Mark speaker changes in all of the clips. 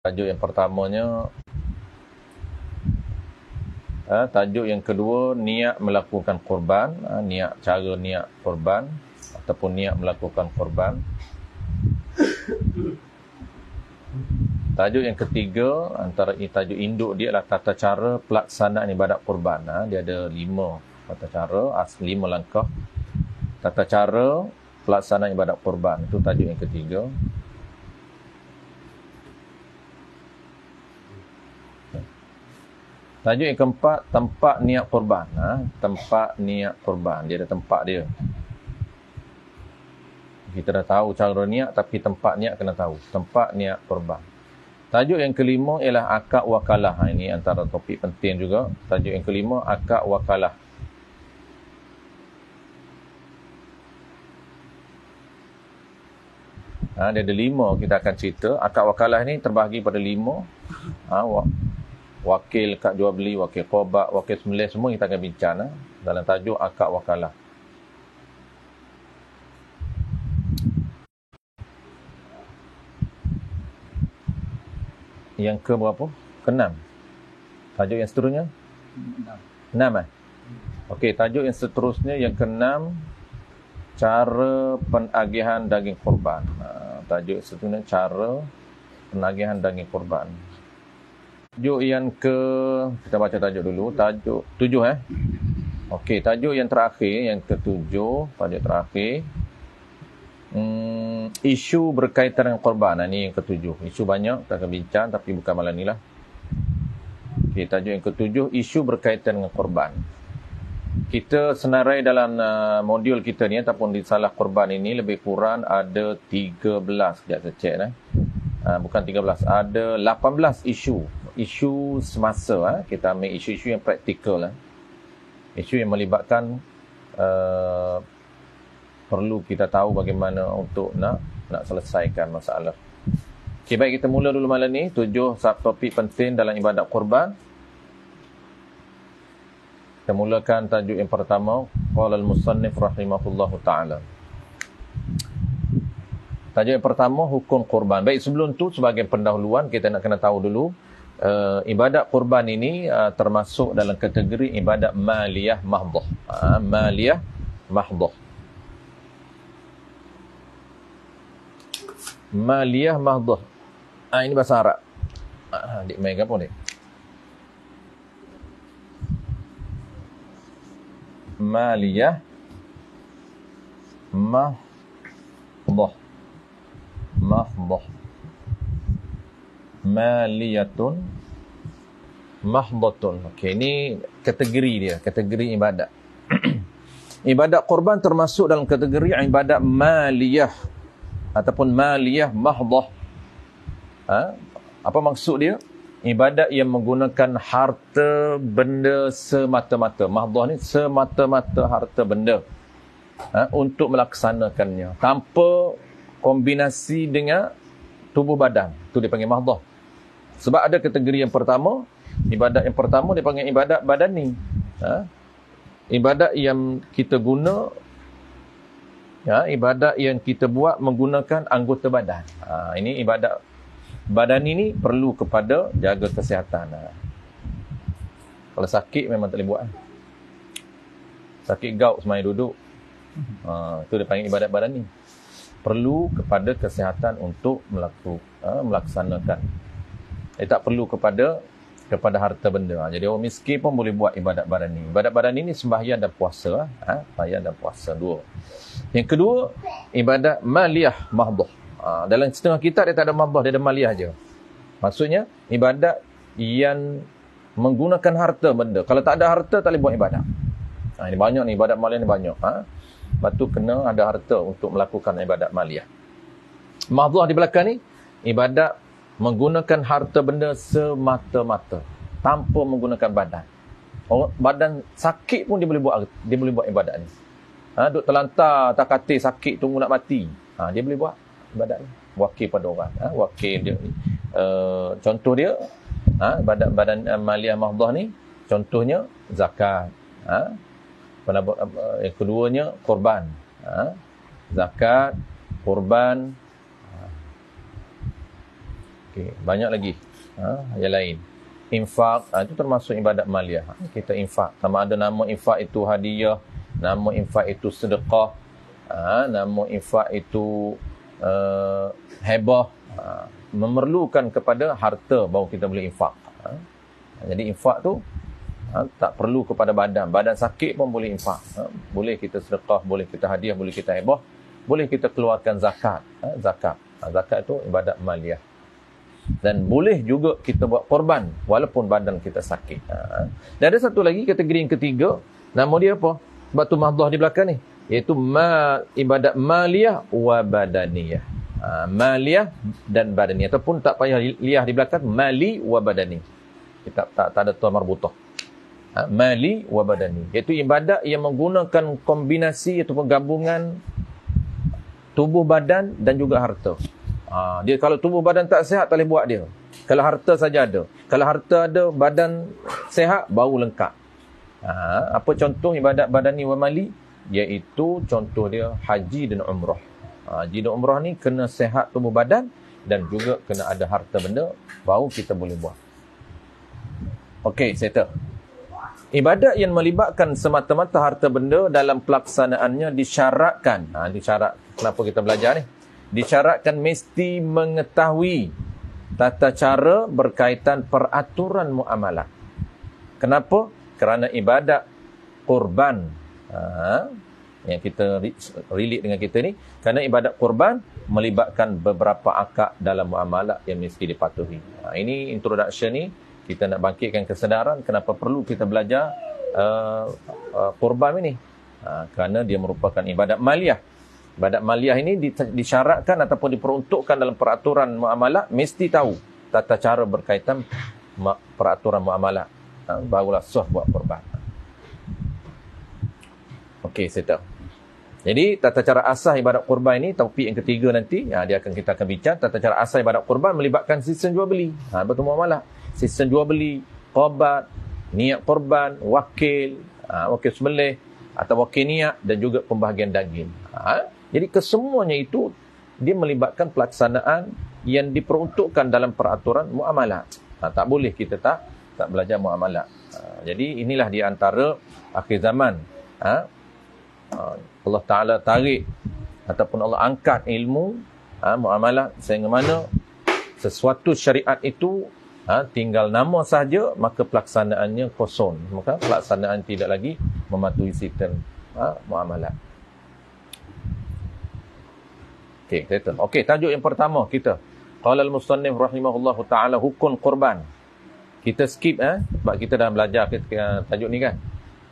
Speaker 1: Tajuk yang pertamanya, tajuk yang kedua, niat melakukan korban, cara niat korban ataupun niat melakukan korban. Tajuk yang ketiga, antara tajuk induk dia adalah tata cara pelaksanaan ibadat korban. Dia ada 5 tata cara, 5 langkah. Tata cara pelaksanaan ibadat korban, itu tajuk yang ketiga. Tajuk yang keempat, tempat niat korban. Tempat niat korban, dia ada tempat dia. Kita dah tahu cara niat, tapi tempat niat kena tahu. Tempat niat korban. Tajuk yang kelima ialah akad wakalah. Ini antara topik penting juga. Tajuk yang kelima, akad wakalah. Dia ada 5 kita akan cerita. Akad wakalah ni terbahagi pada 5. Wakil kad jual beli, wakil qobat, wakil sembelih, semua kita akan bincang dalam tajuk akad wakalah. Yang ke berapa? Ke-6. Tajuk yang seterusnya? 6. Okey, tajuk yang seterusnya yang ke-6, cara penagihan daging korban. Tajuk seterusnya, cara penagihan daging korban. Tajuk yang kita baca tajuk dulu. Tajuk 7 Okey, tajuk yang terakhir, yang ke-7, tajuk terakhir. Isu berkaitan dengan korban. Ini yang ke-7. Isu banyak, kita akan bincang, tapi bukan malam ni lah. Okey, tajuk yang ke-7, isu berkaitan dengan korban. Kita senarai dalam modul kita ni, ataupun di salah korban ini, lebih kurang ada 13. Sekejap saya cek bukan 13, ada 18 isu semasa. Kita ambil isu-isu yang praktikal isu yang melibatkan perlu kita tahu bagaimana untuk nak selesaikan masalah. Okey, baik, kita mula dulu malam ni 7 subtopik penting dalam ibadat korban. Kita mulakan tajuk yang pertama, qala al-musannif rahimahullahu taala. Tajuk yang pertama, hukum korban. Baik, sebelum tu sebagai pendahuluan kita nak kena tahu dulu ibadat korban ini termasuk dalam kategori ibadat maliyah mahdhah. Maliyah mahdhah. Maliyah mahdhah. Ini bahasa Arab. Dik main apa ni? Maliyah mahdhah. Mahdhah. Maliyatun mahdhatun. Okey, ini kategori dia, kategori ibadat. Ibadat korban termasuk dalam kategori ibadat maliyah ataupun maliyah mahdhah. Apa maksud dia? Ibadat yang menggunakan harta benda semata-mata. Mahdhah ni semata-mata harta benda untuk melaksanakannya, tanpa kombinasi dengan tubuh badan. Itu dipanggil mahdhah. Sebab ada kategori yang pertama, ibadat yang pertama dipanggil ibadat badani. Ibadat yang kita guna, ibadat yang kita buat menggunakan anggota badan. Ini ibadat badani ni perlu kepada jaga kesihatan. Kalau sakit memang tak boleh buat. Sakit gout semai duduk. Itu dipanggil ibadat badani. Perlu kepada kesihatan untuk melaksanakan. Tak perlu kepada harta benda. Jadi orang miskin pun boleh buat ibadat badani. Ibadat badani ni sembahyang dan puasa. Sembahyang dan puasa, 2. Yang kedua, ibadat maliyah mahdhah. Dalam setengah kitab dia tak ada mahdhah, dia ada maliyah je. Maksudnya ibadat yang menggunakan harta benda. Kalau tak ada harta tak boleh buat ibadat. Ini banyak ni, ibadat maliyah ni banyak. Lepas tu kena ada harta untuk melakukan ibadat maliyah. Mahdhah di belakang ni ibadat menggunakan harta benda semata-mata, tanpa menggunakan badan. Badan sakit pun dia boleh buat ibadat ni. Duk terlantar atas katil sakit tunggu nak mati. Dia boleh buat ibadat ni. Wakil pada orang. Wakil dia. Contoh dia, badan maliyah mahdhah ni, contohnya zakat. Yang keduanya korban. Zakat, korban. Okey, banyak lagi. Yang lain. Infak, itu termasuk ibadat maliyah. Kita infak. Sama ada nama infak itu hadiah, nama infak itu sedekah, nama infak itu hebah. Memerlukan kepada harta baru kita boleh infak. Jadi infak tu tak perlu kepada badan. Badan sakit pun boleh infak. Boleh kita sedekah, boleh kita hadiah, boleh kita hebah, boleh kita keluarkan zakat. Zakat. Zakat itu ibadat maliyah. Dan boleh juga kita buat korban walaupun badan kita sakit. Dan ada satu lagi kategori yang ketiga, nama dia apa? Sebab tu mahdah di belakang ni, iaitu ibadat maliyah wa badaniyah. Maliyah dan badaniyah, ataupun tak payah liyah di belakang, mali wa badani. Kita tak ada tuan marbutah. Mali wa badani, iaitu ibadat yang menggunakan kombinasi ataupun gabungan tubuh badan dan juga harta. Dia kalau tubuh badan tak sihat, tak boleh buat dia. Kalau harta saja ada. Kalau harta ada, badan sihat, baru lengkap. Apa contoh ibadat badani wa mali? Iaitu contoh dia haji dan umrah. Haji dan umrah ni kena sihat tubuh badan dan juga kena ada harta benda, baru kita boleh buat. Okey, settle. Ibadat yang melibatkan semata-mata harta benda dalam pelaksanaannya disyaratkan. Disyarat. Kenapa kita belajar ni? Disyaratkan mesti mengetahui tata cara berkaitan peraturan muamalah. Kenapa? Kerana ibadat korban yang kita relate dengan kita ni, kerana ibadat korban melibatkan beberapa akad dalam muamalah yang mesti dipatuhi. Ini introduction ni, kita nak bangkitkan kesedaran kenapa perlu kita belajar korban ini. Kerana dia merupakan ibadat maliyah. Ibadat maliyah ini disyaratkan ataupun diperuntukkan dalam peraturan muamalah, mesti tahu tata cara berkaitan peraturan muamalah. Barulah sah buat korban. Okey, settle. Jadi tata cara asas ibadat korban ini, topik yang ketiga nanti, kita akan bincang tata cara asas ibadat korban melibatkan sistem jual beli. Betul muamalah. Sistem jual beli, korban, niat korban, wakil sembelih atau wakil niat dan juga pembahagian daging. Jadi kesemuanya itu dia melibatkan pelaksanaan yang diperuntukkan dalam peraturan muamalah. Tak boleh kita tak belajar muamalah. Jadi inilah di antara akhir zaman. Allah Ta'ala tarik ataupun Allah angkat ilmu muamalah sehingga mana sesuatu syariat itu tinggal nama sahaja, maka pelaksanaannya kosong. Maka pelaksanaan tidak lagi mematuhi sistem muamalah. Okey, tajuk yang pertama kita. Qala al-musannif rahimahullahu ta'ala hukum korban. Kita skip sebab kita dah belajar tajuk ni kan.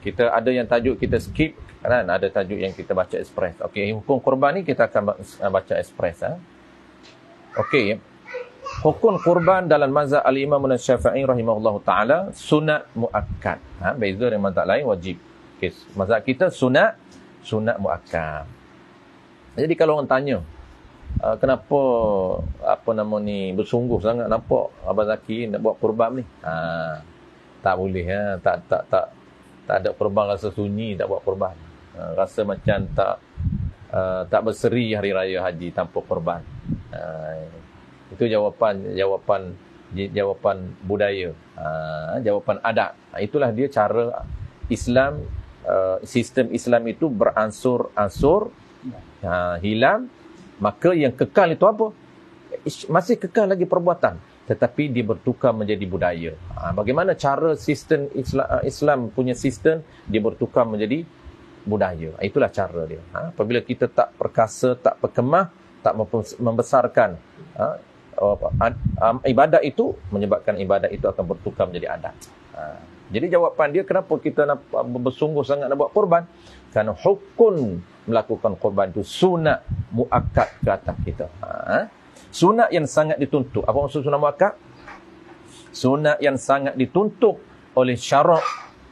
Speaker 1: Kita ada yang tajuk kita skip kan, ada tajuk yang kita baca express. Okey, hukum korban ni kita akan baca express. Okey. Hukum korban dalam mazhab al-Imam Syafi'i rahimahullahu ta'ala sunat muakkad. Beza dengan mazhab lain wajib. Okey, mazhab kita sunat muakkad. Jadi kalau orang tanya, kenapa bersungguh sangat nampak Abang Zaki nak buat korban ni? Tak boleh tak ada korban, rasa sunyi tak buat korban. Rasa macam tak berseri hari raya haji tanpa korban. Itu jawapan budaya, jawapan adat. Itulah dia cara Islam, sistem Islam itu beransur-ansur hilang. Maka yang kekal itu apa? Masih kekal lagi perbuatan, tetapi dia bertukar menjadi budaya. Bagaimana cara sistem Islam punya sistem, dia bertukar menjadi budaya. Itulah cara dia. Apabila kita tak perkasa, tak perkemah, tak membesarkan ibadat itu, menyebabkan ibadat itu akan bertukar menjadi adat. Jadi jawapan dia, kenapa kita nak bersungguh sangat nak buat korban? Kerana hukum melakukan korban itu sunat muakkad ke atas kita. Sunat yang sangat dituntut. Apa maksud sunat muakkad? Sunat yang sangat dituntut oleh syarak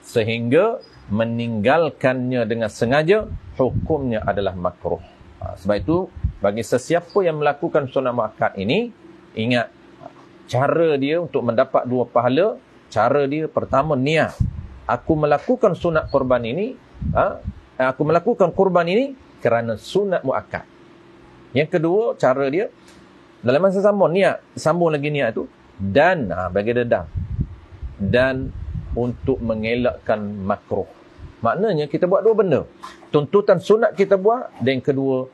Speaker 1: sehingga meninggalkannya dengan sengaja hukumnya adalah makruh. Sebab itu bagi sesiapa yang melakukan sunat muakkad ini, ingat cara dia untuk mendapat 2 pahala. Cara dia pertama, niat. Aku melakukan sunat korban ini, aku melakukan korban ini kerana sunat muakkad. Yang kedua, cara dia, Dalam masa sama niat, sambung lagi niat tu, dan bagi dedam, dan untuk mengelakkan makruh. Maknanya kita buat dua benda. Tuntutan sunat kita buat, dan yang kedua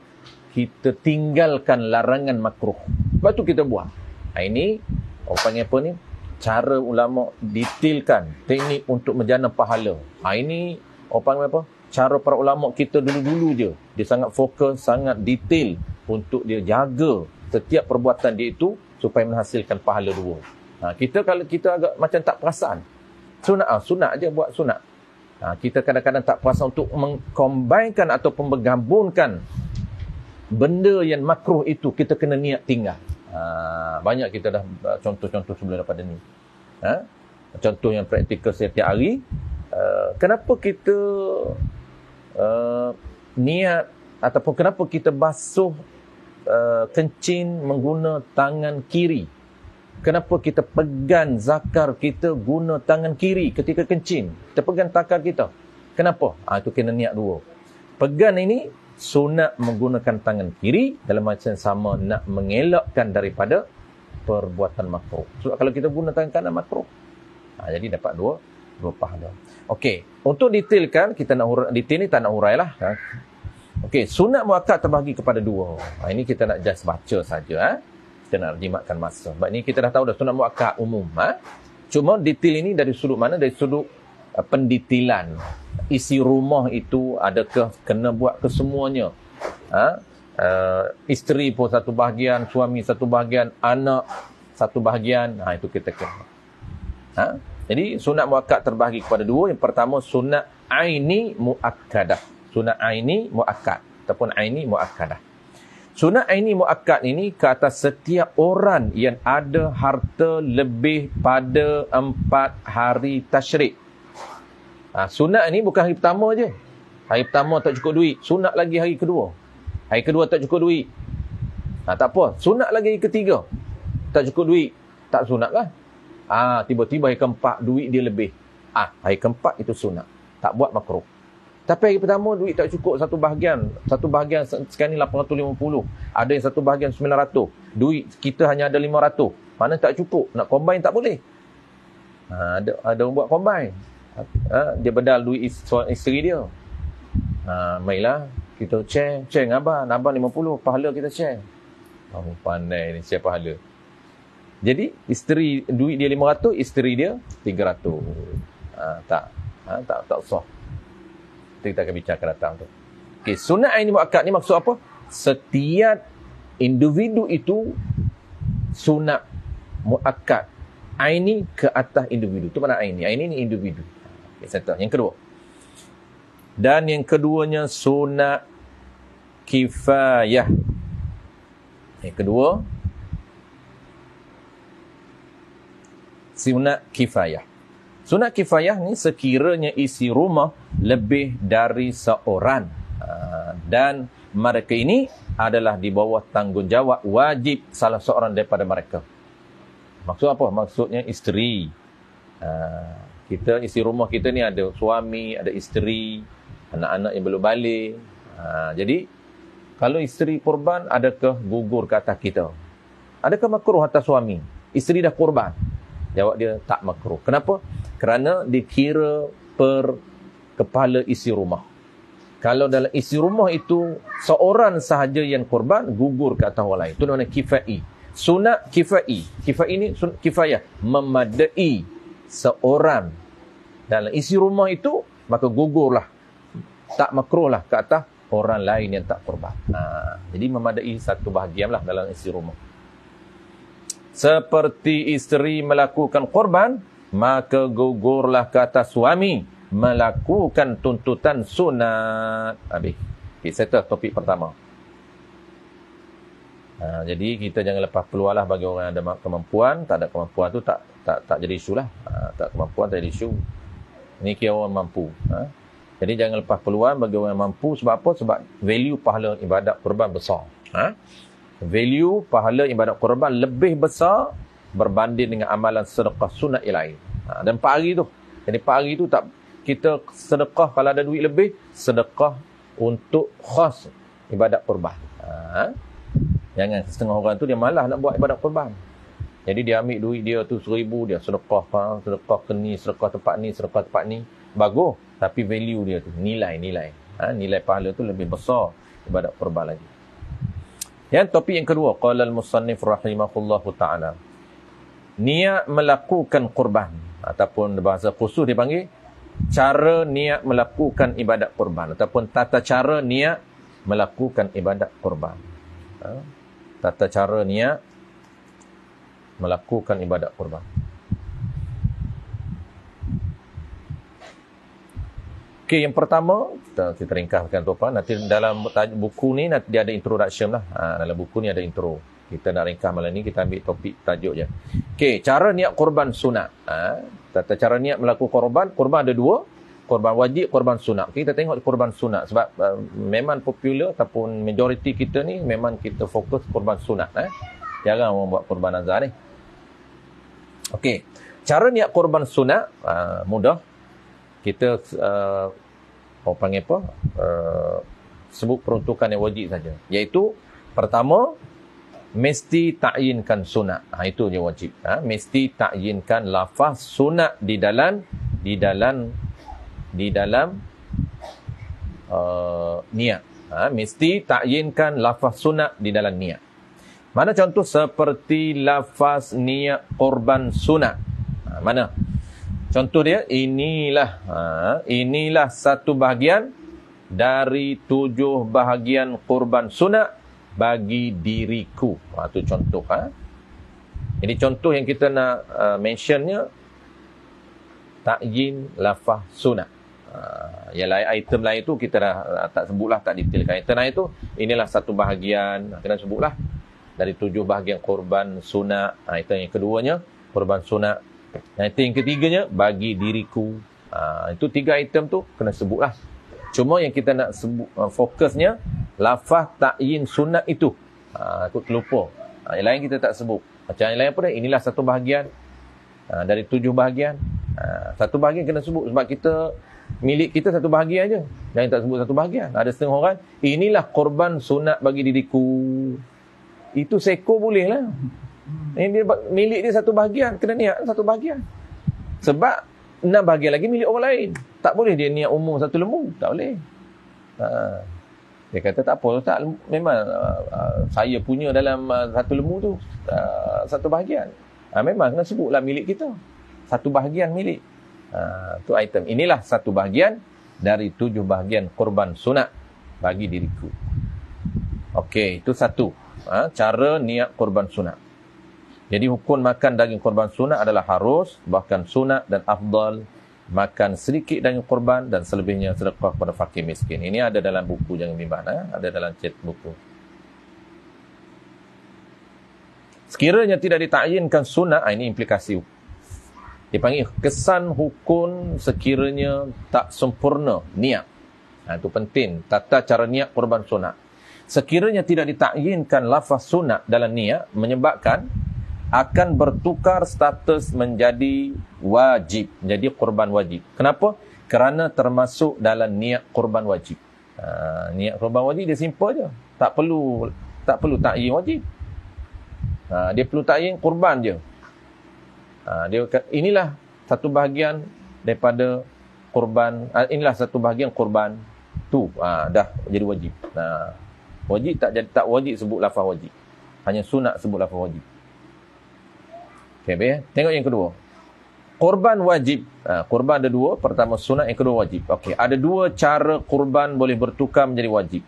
Speaker 1: kita tinggalkan larangan makruh. Sebab tu kita buat. Ini orang panggil apa ni? Cara ulama detailkan teknik untuk menjana pahala. Ini orang panggil apa? Cara para ulama kita dulu-dulu je. Dia sangat fokus, sangat detail untuk dia jaga setiap perbuatan dia itu supaya menghasilkan pahala dua. Kita kalau kita agak macam tak perasan. Sunat je buat sunat. Kita kadang-kadang tak perasan untuk mengcombinkan ataupun menggabungkan benda yang makruh itu, kita kena niat tinggal. Banyak kita dah contoh-contoh sebelum daripada ni. Contoh yang praktikal setiap hari. Kenapa kita niat ataupun kenapa kita basuh kencing mengguna tangan kiri? Kenapa kita pegang zakar kita guna tangan kiri ketika kencing? Kita pegang takar kita. Kenapa? Itu kena niat dua. Pegang ini sunat menggunakan tangan kiri, dalam macam sama nak mengelakkan daripada perbuatan makruh. Sebab kalau kita guna tangan kanan makruh. Jadi dapat dua pahala. Okey, untuk detailkan, kita nak detail ni tak nak hurailah. Okey, sunat muakkad terbahagi kepada dua. Ini kita nak just baca saja. Kita nak jimatkan masa. Sebab ni kita dah tahu dah sunat muakkad umum. Cuma detail ini dari sudut mana? Dari sudut pendetailan. Isi rumah itu adakah kena buat kesemuanya? Isteri pun satu bahagian, suami satu bahagian, anak satu bahagian. Itu kita kena. Jadi sunat muakkad terbahagi kepada dua. Yang pertama sunat aini muakkadah. Sunat aini muakkad ataupun aini muakkadah. Sunat aini muakkad ini ke atas setiap orang yang ada harta lebih pada 4 hari tasyrik. Sunat ni bukan hari pertama je. Hari pertama tak cukup duit, sunat lagi hari kedua. Hari kedua tak cukup duit. Tak apa, sunat lagi hari ketiga. Tak cukup duit, tak sunat lah. Tiba-tiba hari keempat duit dia lebih. Hari keempat itu sunat. Tak buat makruh. Tapi hari pertama duit tak cukup satu bahagian sekarang ni 850. Ada yang satu bahagian 900. Duit kita hanya ada 500. Mana tak cukup? Nak combine tak boleh. Ada orang buat combine. Dia bedal duit isteri dia. Mailah kita share dengan abang 50, pahala kita share. Pandai ni share pahala. Jadi isteri duit dia 500, isteri dia 300. Tak sah. Kita akan bicarakan datang tu. Okey, sunat aini muakkad ni maksud apa? Setiap individu itu sunat muakkad. Aini ke atas individu. Tu mana aini? Aini ni individu. Okey, yang kedua. Dan yang keduanya sunat kifayah. Yang kedua sunat kifayah. Sunat kifayah ni sekiranya isi rumah lebih dari seorang. Dan mereka ini adalah di bawah tanggungjawab wajib salah seorang daripada mereka. Maksud apa? Maksudnya isteri. Kita isi rumah kita ni ada suami, ada isteri, anak-anak yang belum balik. Jadi kalau isteri korban, adakah gugur ke atas kita? Adakah makruh atas suami? Isteri dah korban. Jawab dia tak makruh. Kenapa? Kerana dikira per kepala isi rumah. Kalau dalam isi rumah itu seorang sahaja yang korban, gugur ke atas orang lain. Itu namanya kifai. Sunat kifai. Kifai ini kifayah, memadai seorang dalam isi rumah itu, maka gugurlah, tak makruhlah ke atas orang lain yang tak korban. Jadi memadai satu bahagianlah dalam isi rumah. Seperti isteri melakukan korban, maka gugurlah ke atas suami melakukan tuntutan sunat. Habis. Okay, settle topik pertama. Jadi kita jangan lepas peluanglah bagi orang yang ada kemampuan. Tak ada kemampuan tu tak jadi isu lah. Tak kemampuan tak jadi isu. Ini kira orang mampu. Jadi jangan lepas peluang bagi orang yang mampu. Sebab apa? Sebab value pahala ibadat korban besar. Value pahala ibadat korban lebih besar berbanding dengan amalan sedekah sunat yang lain. Dan 4 hari tu. Jadi 4 hari tu tak kita sedekah kalau ada duit lebih, sedekah untuk khas ibadat korban. Jangan setengah orang tu dia malas nak buat ibadat kurban. Jadi dia ambil duit dia tu 1,000, dia sedekah ke ni, sedekah tempat ni. Bagus, tapi value dia tu, nilai. Nilai pahala tu lebih besar ibadat kurban lagi. Yang topik yang kedua, qala al-musannif rahimahullahu ta'ala. Niat melakukan kurban, ataupun bahasa khusus dipanggil cara niat melakukan ibadat kurban, ataupun tata cara niat melakukan ibadat kurban. Tata cara niat melakukan ibadat kurban. Okey, yang pertama kita ringkaskan tu apa. Nanti dalam buku ni nanti dia ada introduction lah. Dalam buku ni ada intro. Kita nak ringkas malam ni, kita ambil topik tajuk je. Okey, cara niat kurban sunat. Tata cara niat melakukan kurban ada dua. Kurban wajib, kurban sunat. Okay, kita tengok kurban sunat. Sebab memang popular ataupun majoriti kita ni memang kita fokus kurban sunat. Jarang orang buat kurban nazar ni. Okey, cara niat kurban sunat mudah. Kita orang panggil apa? Sebut peruntukan yang wajib saja. Iaitu pertama, mesti takyinkan sunat. Itu je wajib. Mesti takyinkan lafaz sunat di dalam niat. Mesti takyinkan lafaz sunat di dalam niat. Mana contoh seperti lafaz niat korban sunat? Mana? Contoh dia, inilah satu bahagian dari 7 bahagian korban sunat bagi diriku. Itu contoh. Jadi contoh yang kita nak mentionnya, takyin lafaz sunat. Yang lain, item lain tu kita dah tak sebutlah, tak detailkan. Item lain tu, inilah satu bahagian, kena sebutlah, dari 7 bahagian korban sunat. Item yang keduanya, korban sunat. Item yang ketiganya, bagi diriku. Itu 3 item tu kena sebutlah. Cuma yang kita nak sebut, fokusnya lafaz takyin sunat itu. Aku terlupa. Yang lain kita tak sebut. Macam yang lain apa dia? Inilah satu bahagian dari 7 bahagian. Satu bahagian kena sebut sebab kita milik kita satu bahagian aja. Jangan tak sebut satu bahagian. Ada setengah orang, inilah korban sunat bagi diriku. Itu seko boleh lah. Ini milik dia satu bahagian, kena niat satu bahagian. Sebab 6 bahagian lagi milik orang lain. Tak boleh dia niat umum satu lembu. Tak boleh. Dia kata tak apa, tak, memang saya punya dalam satu lembu tu satu bahagian. Memang kena sebutlah milik kita. Satu bahagian milik. Tu item. Inilah satu bahagian dari 7 bahagian korban sunat bagi diriku. Okey, itu satu. Cara niat korban sunat. Jadi hukum makan daging korban sunat adalah harus, bahkan sunat dan afdal makan sedikit daging korban dan selebihnya sedekah kepada fakir miskin. Ini ada dalam buku, jangan bimbang. Ada dalam chat buku. Sekiranya tidak ditakyinkan sunat, ini implikasi. Dipanggil kesan hukum sekiranya tak sempurna niat. Itu penting. Tata cara niat korban sunat. Sekiranya tidak ditakyinkan lafaz sunat dalam niat, menyebabkan akan bertukar status menjadi wajib, menjadi korban wajib. Kenapa? Kerana termasuk dalam niat korban wajib. Niat korban wajib dia simple je. Tak perlu takyin wajib. Dia perlu takyin korban je. Dia inilah satu bahagian daripada korban, inilah satu bahagian korban tu. Dah jadi wajib. Wajib tak wajib sebut lafaz wajib. Hanya sunat sebut lafaz wajib. Okay, tengok yang kedua. Korban wajib. Korban ada 2. Pertama sunat, yang kedua wajib. Okey, ada 2 cara korban boleh bertukar menjadi wajib.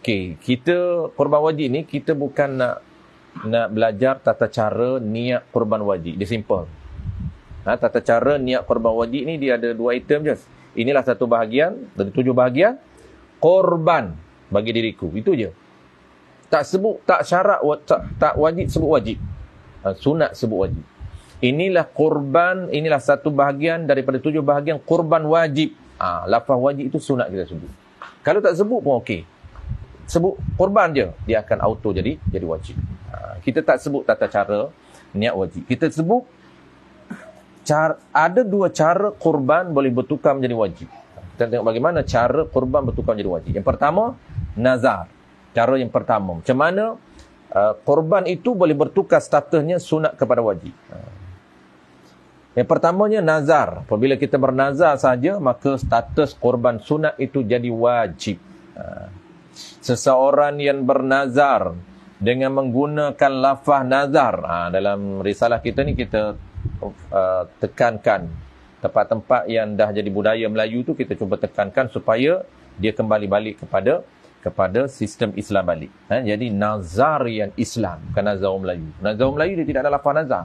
Speaker 1: Okey, kita korban wajib ni kita bukan nak belajar tata cara niat korban wajib. Dia simple. Tata cara niat korban wajib ni dia ada 2 item je. Inilah satu bahagian dari 7 bahagian korban bagi diriku. Itu je. Tak sebut, tak syarat, tak wajib sebut wajib. Sunat sebut wajib. Inilah korban, inilah satu bahagian daripada 7 bahagian korban wajib. Lafaz wajib itu sunat kita sebut. Kalau tak sebut pun okey. Sebut korban je, dia akan auto jadi wajib. Kita tak sebut tata cara niat wajib. Kita sebut ada 2 cara korban boleh bertukar menjadi wajib. Kita tengok bagaimana cara korban bertukar menjadi wajib. Yang pertama, nazar. Cara yang pertama. Macam mana korban itu boleh bertukar statusnya sunat kepada wajib. Yang pertamanya nazar. Apabila kita bernazar saja, maka status korban sunat itu jadi wajib. Seseorang yang bernazar dengan menggunakan lafaz nazar, dalam risalah kita ni kita tekankan tempat-tempat yang dah jadi budaya Melayu tu, kita cuba tekankan supaya dia kembali balik kepada sistem Islam balik. Jadi nazar yang Islam, bukan nazar orang Melayu. Nazar orang Melayu dia tidak ada lafaz nazar.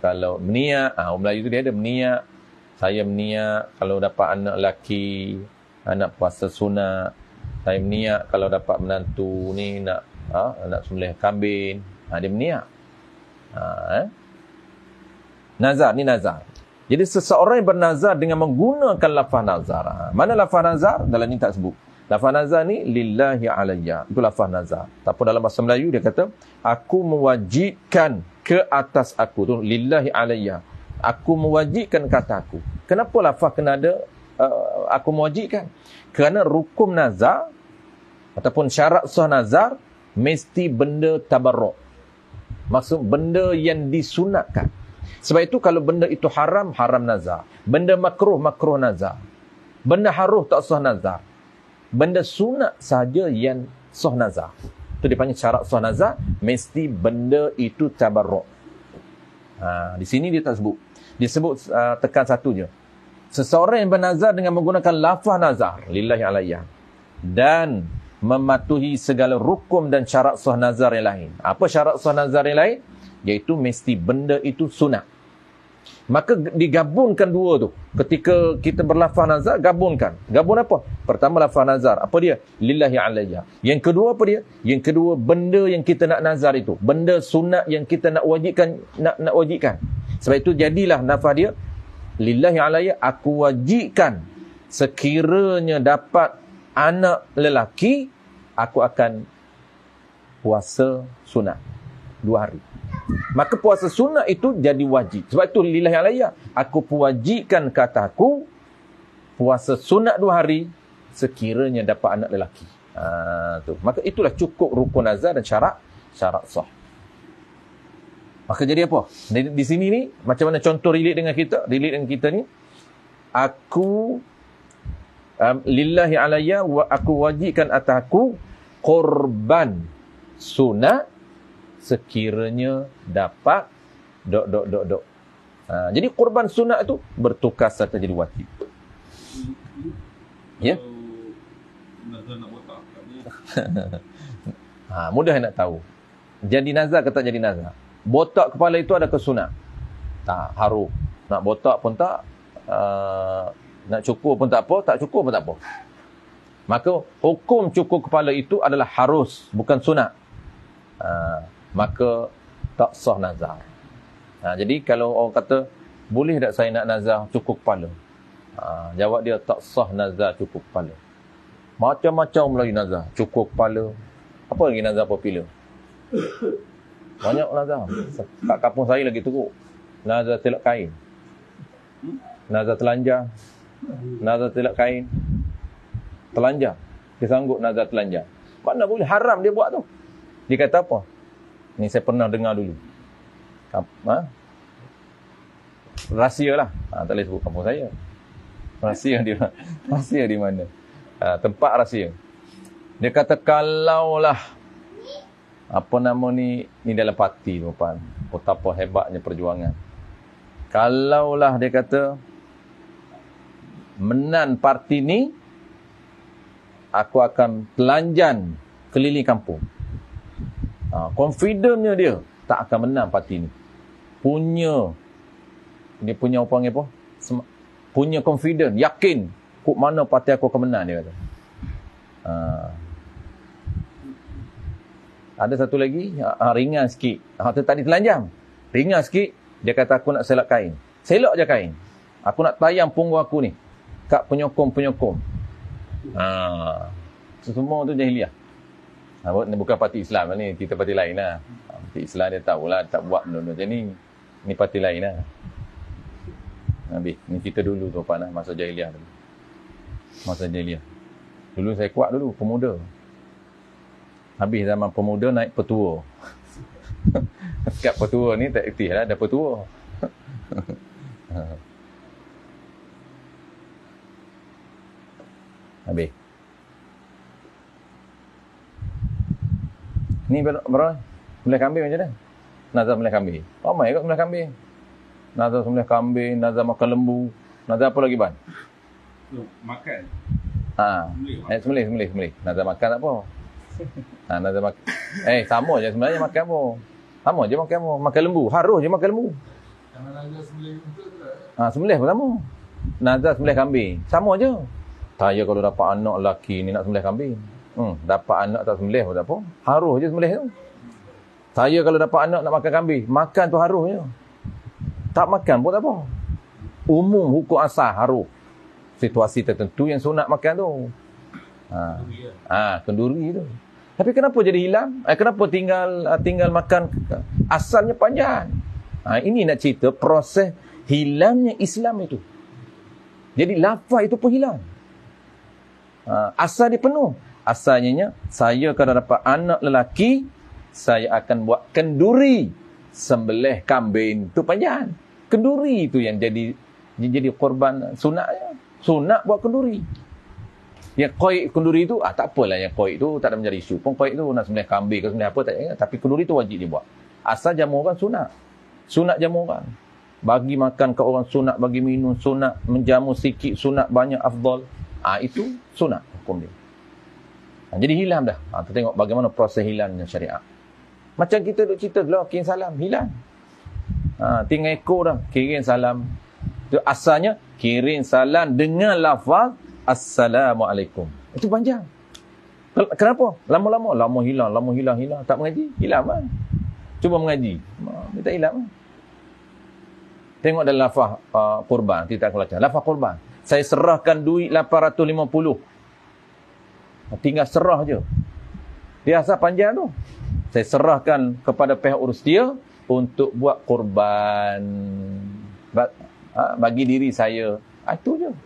Speaker 1: Kalau meniak, orang Melayu tu dia ada meniak. Saya meniak kalau dapat anak lelaki, anak puasa sunat. Saya meniak kalau dapat menantu ni nak sembelih kambing. Dia meniak. Nazar ni nazar. Jadi seseorang yang bernazar dengan menggunakan lafaz nazar. Mana lafaz nazar? Dalam ni tak sebut. Lafaz nazar ni lillahi alayya. Itu lafaz nazar. Tapi dalam bahasa Melayu dia kata, aku mewajibkan ke atas aku. Tu lillahi alayya. Aku mewajibkan kata aku. Kenapa lafaz kena ada aku mewajibkan? Kerana rukun nazar ataupun syarat sah nazar mesti benda tabarruk. Maksud benda yang disunatkan. Sebab itu kalau benda itu haram, haram nazar. Benda makruh, makruh nazar. Benda haruh tak sah nazar. Benda sunat saja yang sah nazar. Itu dipanggil syarat sah nazar, mesti benda itu tabarruk. Di sini dia tak sebut. Dia sebut tekan satu je. Seseorang yang bernazar dengan menggunakan lafaz nazar, lillahi alayya, dan mematuhi segala rukun dan syarat sah nazar yang lain. Apa syarat sah nazar yang lain? Iaitu mesti benda itu sunat. Maka digabungkan dua tu. Ketika kita berlafaz nazar, gabungkan. Gabung apa? Pertama lafaz nazar. Apa dia? Lillahi alayya. Yang kedua apa dia? Yang kedua benda yang kita nak nazar itu. Benda sunat yang kita nak wajibkan. Nak wajibkan. Sebab itu jadilah lafaz dia. Lillahi alayya, aku wajibkan. Sekiranya dapat anak lelaki, aku akan puasa sunat 2 hari. Maka puasa sunat itu jadi wajib. Sebab itu lillahi alayya, aku wajibkan kataku puasa sunat 2 hari sekiranya dapat anak lelaki. Tu. Maka itulah cukup rukun nazar dan syarat sah. Maka jadi apa? Di sini ni macam mana contoh relate dengan kita ni? Aku lillahi alayya, aku wajibkan atasku korban sunat sekiranya dapat jadi korban sunat itu bertukar serta jadi wajib. Ya? Mudah nak tahu. Jadi nazar ke tak jadi nazar? Botak kepala itu ada ke sunat? Tak, harum. Nak botak pun tak, nak cukur pun tak apa, tak cukur pun tak apa. Maka hukum cukur kepala itu adalah harus, bukan sunat. Maka tak sah nazar. Jadi kalau orang kata, boleh tak saya nak nazar cukur kepala? Jawab dia, tak sah nazar cukur kepala. Macam-macam lagi nazar. Cukur kepala. Apa lagi nazar popular? Banyak nazar. Kat kampung saya lagi teruk. Nazar telak kain. Nazar telanjang. Nazar telak kain. Telanjang. Dia sanggup nazar telanjang. Mana boleh, haram dia buat tu. Dia kata apa? Ni saya pernah dengar dulu. Rahsia lah. Tak boleh sebut kampung saya. Rahsia di mana? Tempat rahsia. Dia kata kalaulah apa nama ni dalam parti tu kan. Betapa hebatnya perjuangan. Kalaulah dia kata menang parti ni, aku akan telanjang keliling kampung. Confidentnya dia tak akan menang parti ni. Dia punya apa panggil apa? Punya confident, yakin kok mana parti aku akan menang, dia kata. Ada satu lagi, ringan sikit. Tadi telanjang. Ringan sikit, dia kata aku nak selak kain. Selak je kain. Aku nak tayang punggung aku ni. Kat penyokong. Semua tu jahiliah. Bukan parti Islam ni, kita parti lain lah. Parti Islam dia tahulah, tak buat benda-benda macam ni. Ni parti lain lah. Habis, ni kita dulu tu apa, masa jahiliah dulu. Dulu saya kuat dulu, pemuda. Habis zaman pemuda naik petua. Kat petua ni tak erti lah, dah petua. Habis. Ni bro, sembelih kambing macam mana? Nazar sembelih kambing. Ramai kot sembelih kambing. Nazar sembelih kambing, nazar makan lembu. Nazar apa lagi, Ban?
Speaker 2: Makan.
Speaker 1: Sembelih. Nazar makan tak apa. Nazar makan. Sama je sebenarnya makan apa. Sama je makan apa. Makan lembu. Harus je makan lembu.
Speaker 2: Kalau nazar sembelih untuk tu
Speaker 1: sembelih pun sama. Nazar sembelih kambing. Sama je. Saya kalau dapat anak lelaki ni nak sembelih kambing. Dapat anak tak sembelih pun tak apa. Harus je sembelih tu. Saya kalau dapat anak nak makan kambing, makan tu harus je. Tak makan pun tak apa. Umum hukum asal harus. Situasi tertentu yang sunat makan tu. Kenduri tu. Tapi kenapa jadi hilang? Kenapa tinggal makan? Asalnya panjang. Ini nak cerita proses hilangnya Islam itu. Jadi lafaz itu pun hilang. Asal dia penuh. Asalnya saya kalau dapat anak lelaki, saya akan buat kenduri sembelih kambing. Tu panjang. Kenduri itu yang jadi korban sunatnya. Sunat buat kenduri. Yang koik kenduri tu, tak apalah yang koik tu tak ada menjadi isu. Pun koik tu nak sembelih kambing ke sembelih apa tak ingat. Tapi kenduri tu wajib dia buat. Asal jamu orang sunat. Sunat jamu orang. Bagi makan ke orang sunat, bagi minum sunat, menjamu sikit sunat, banyak afdal. Itu sunat hukum dia. Jadi hilang dah. Kita tengok bagaimana proses hilangnya syariat. Macam kita duk cerita dulu, kirim salam, hilang. Tinggal ekor dah, kirim salam. Itu asalnya, kirim salam dengan lafaz Assalamualaikum. Itu panjang. Kenapa? Lama hilang. Tak mengaji, hilang lah. Cuba mengaji. Dia tak hilang lah. Tengok dalam lafaz korban. Kita akan baca. Lafaz korban. Saya serahkan duit 850. Tinggal serah je. Dia asal panjang tu. Saya serahkan kepada pihak urus dia untuk buat korban bagi diri saya. Itu je.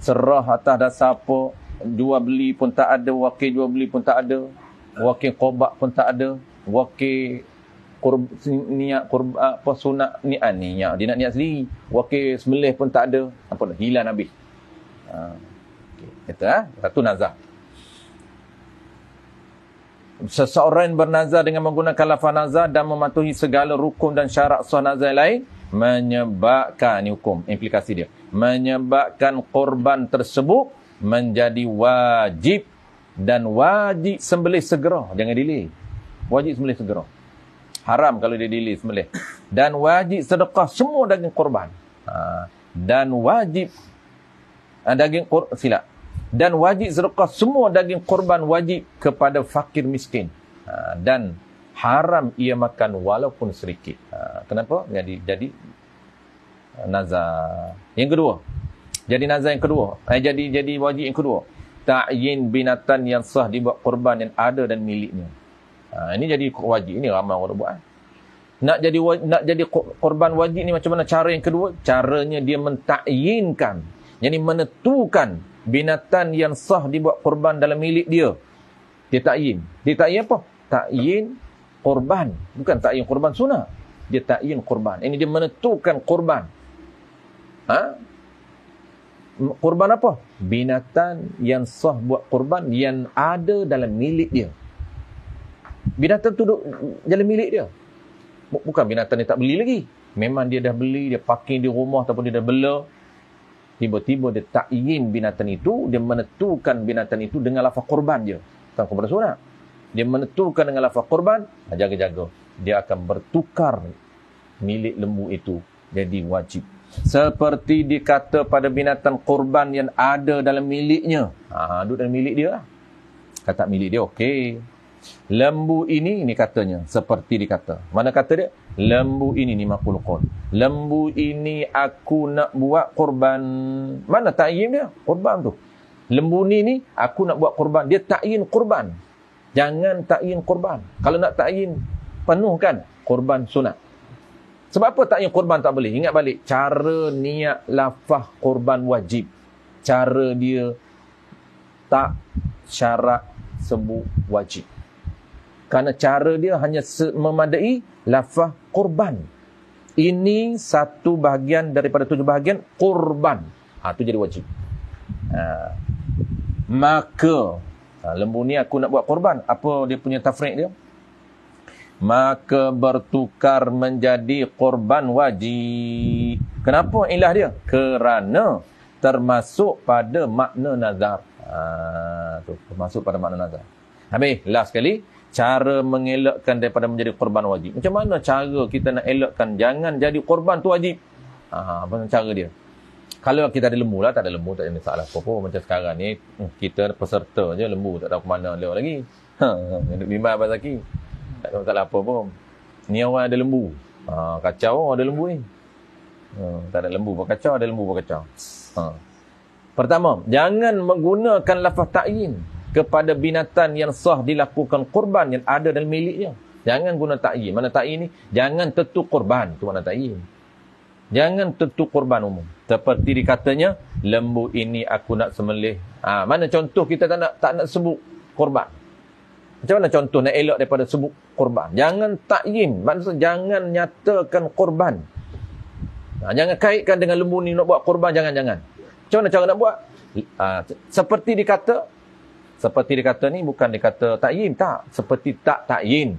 Speaker 1: Serah atas dasar apa, jual beli pun tak ada, wakil jual beli pun tak ada, wakil qobak pun tak ada, wakil niat apa sunat niat dia nak niat sendiri, wakil sembelih pun tak ada. Apa dah hilang habis. Itu satu nazar. Seseorang yang bernazar dengan menggunakan lafaz nazar dan mematuhi segala rukun dan syarat sah nazar lain, menyebabkan, ini hukum, implikasi dia, menyebabkan korban tersebut menjadi wajib, dan wajib sembelih segera, jangan delay. Wajib sembelih segera. Haram kalau dia delay sembelih. Dan wajib sedekah semua daging korban. Dan wajib dan wajib sedekah semua daging korban wajib kepada fakir miskin. Dan haram ia makan walaupun sedikit. Kenapa? Jadi nazar. Yang kedua. Jadi nazar yang kedua. Jadi wajib yang kedua. Ta'yin binatan yang sah dibuat korban yang ada dan miliknya. Ini jadi wajib. Ini ramai orang buat. Nak jadi korban wajib ni macam mana cara yang kedua? Caranya dia mentakyinkan. Yani menentukan binatan yang sah dibuat korban dalam milik dia. Dia takyin. Dia takyin apa? Takyin korban. Bukan takyin korban sunat. Dia takyin korban. Ini dia menentukan korban. Korban apa? Binatan yang sah buat korban yang ada dalam milik dia. Binatan tu dalam milik dia. Bukan binatan dia tak beli lagi. Memang dia dah beli, dia parking di rumah ataupun dia dah bela. Tiba-tiba dia takyin binatan itu, dia menentukan binatan itu dengan lafaz korban je. Bukan korban sunat. Dia menentukan dengan lafaz korban, jaga-jaga. Dia akan bertukar milik lembu itu jadi wajib. Seperti dikata pada binatang korban yang ada dalam miliknya. Duduk dalam milik dia lah. Kata milik dia, okey. Lembu ini katanya. Seperti dikata. Mana kata dia? Lembu ini ni makul qol. Lembu ini aku nak buat korban. Mana takyin dia? Korban tu. Lembu ni aku nak buat korban. Dia takyin korban. Jangan takyin korban. Kalau nak takyin, penuhkan korban sunat. Sebab apa takyin korban tak boleh? Ingat balik. Cara niat lafaz korban wajib. Cara dia tak syarat sebut wajib. Kerana cara dia hanya memadai lafaz kurban. Ini satu bahagian daripada 7 bahagian kurban. Itu jadi wajib. Maka lembu ni aku nak buat kurban. Apa dia punya tafriq dia? Maka bertukar menjadi kurban wajib. Kenapa ilah dia? Kerana termasuk pada makna nazar. Termasuk pada makna nazar. Habis, last sekali, cara mengelakkan daripada menjadi kurban wajib. Macam mana cara kita nak elakkan jangan jadi kurban tu wajib? Apa cara dia? Kalau kita ada lembu lah, tak ada lembu, tak ada masalah apa pun. Macam sekarang ni, kita peserta je lembu, tak tahu ke mana lewat lagi. Duduk bimbang Abang Zaki. Tak ada masalah apa pun. Ni orang ada lembu. Kacau ada lembu ni. Tak ada lembu pun kacau, ada lembu pun kacau. Pertama, jangan menggunakan lafaz ta'yin kepada binatang yang sah dilakukan kurban yang ada dalam miliknya. Jangan guna ta'yin. Mana ta'yin ni? Jangan tentu kurban. Itu makna ta'yin. Jangan tentu kurban umum. Seperti dikatanya, lembu ini aku nak sembelih. Mana contoh kita tak nak sebut kurban? Macam mana contoh nak elak daripada sebut kurban? Jangan ta'yin. Maksudnya jangan nyatakan kurban. Jangan kaitkan dengan lembu ni nak buat kurban. Jangan. Macam mana cara nak buat? Seperti dikata ni bukan dikata ta'yin. Tak. Seperti tak ta'yin.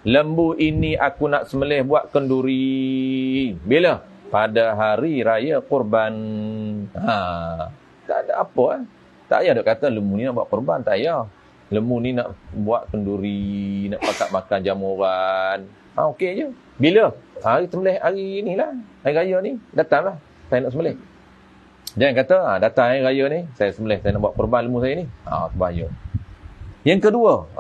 Speaker 1: Lembu ini aku nak sembelih buat kenduri. Bila? Pada hari raya kurban. Tak ada apa. Tak payah duk kata lembu ni nak buat kurban. Tak payah. Lembu ni nak buat kenduri. Nak makan jamuran. Okey je. Bila? Hari sembelih hari ni lah. Hari raya ni. Datanglah. Saya nak sembelih. Jangan kata, datang hari raya ni. Saya sembelih. Saya nak buat kurban lembu saya ni. Itu bahaya. Yang kedua.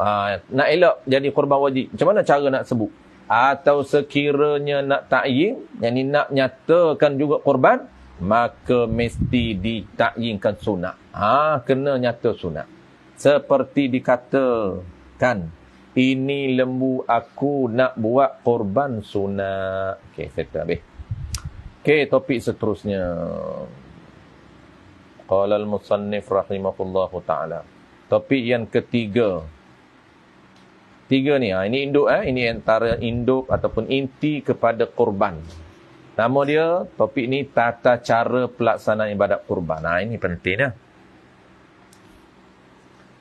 Speaker 1: Nak elak jadi kurban wajib. Macam mana cara nak sebut? Atau sekiranya nak ta'yin, yang ni nak nyatakan juga kurban, maka mesti ditakyinkan sunat. Kena nyata sunat. Seperti dikatakan, ini lembu aku nak buat kurban sunat. Okey, settle habis. Okey, topik seterusnya. Qala al-musannif rahimahullahu ta'ala. Topik yang ketiga. Tiga ni, ini induk, ini antara induk ataupun inti kepada kurban. Nama dia, topik ni tata cara pelaksanaan ibadat kurban. Ini penting.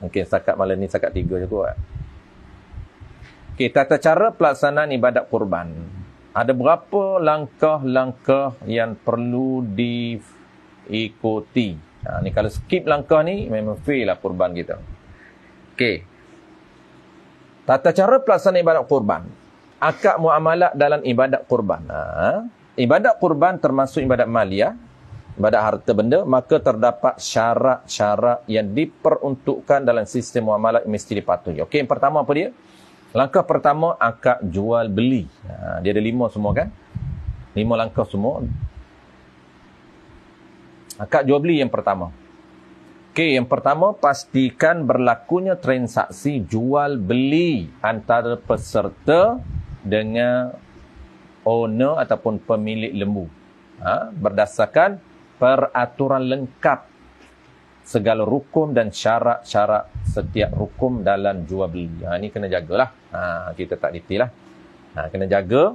Speaker 1: Okey, setakat malam ni setakat 3 je kot. Okey, tata cara pelaksanaan ibadat kurban. Ada berapa langkah-langkah yang perlu diikuti. Ni kalau skip langkah ni, memang fail lah kurban kita. Okey. Tata cara pelaksanaan ibadat kurban. Akad muamalat dalam ibadat kurban. Ibadat kurban termasuk ibadat maliyah, ibadat harta benda, maka terdapat syarat-syarat yang diperuntukkan dalam sistem muamalat yang mesti dipatuhi. Okey, yang pertama apa dia? Langkah pertama, akad jual beli. Dia ada 5 semua kan? 5 langkah semua. Akad jual beli yang pertama. Okey, yang pertama, pastikan berlakunya transaksi jual beli antara peserta dengan owner ataupun pemilik lembu. Berdasarkan peraturan lengkap segala rukun dan syarat-syarat setiap rukun dalam jual beli. Ini kena jagalah. Kita tak detail lah. Kena jaga.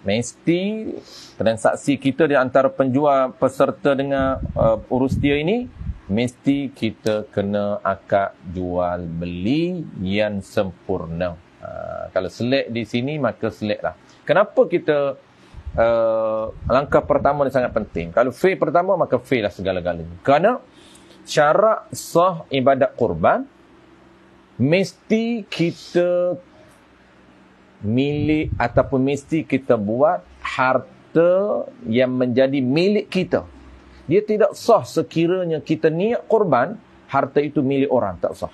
Speaker 1: Mesti transaksi kita di antara penjual peserta dengan urus dia ini, mesti kita kena akad jual beli yang sempurna. Kalau selek di sini, maka selek lah. Kenapa kita langkah pertama ni sangat penting? Kalau fail pertama, maka fail lah segala-galanya. Kerana syarat sah ibadat kurban, mesti kita milik ataupun mesti kita buat harta yang menjadi milik kita. Dia tidak sah sekiranya kita niat kurban, harta itu milik orang, tak sah.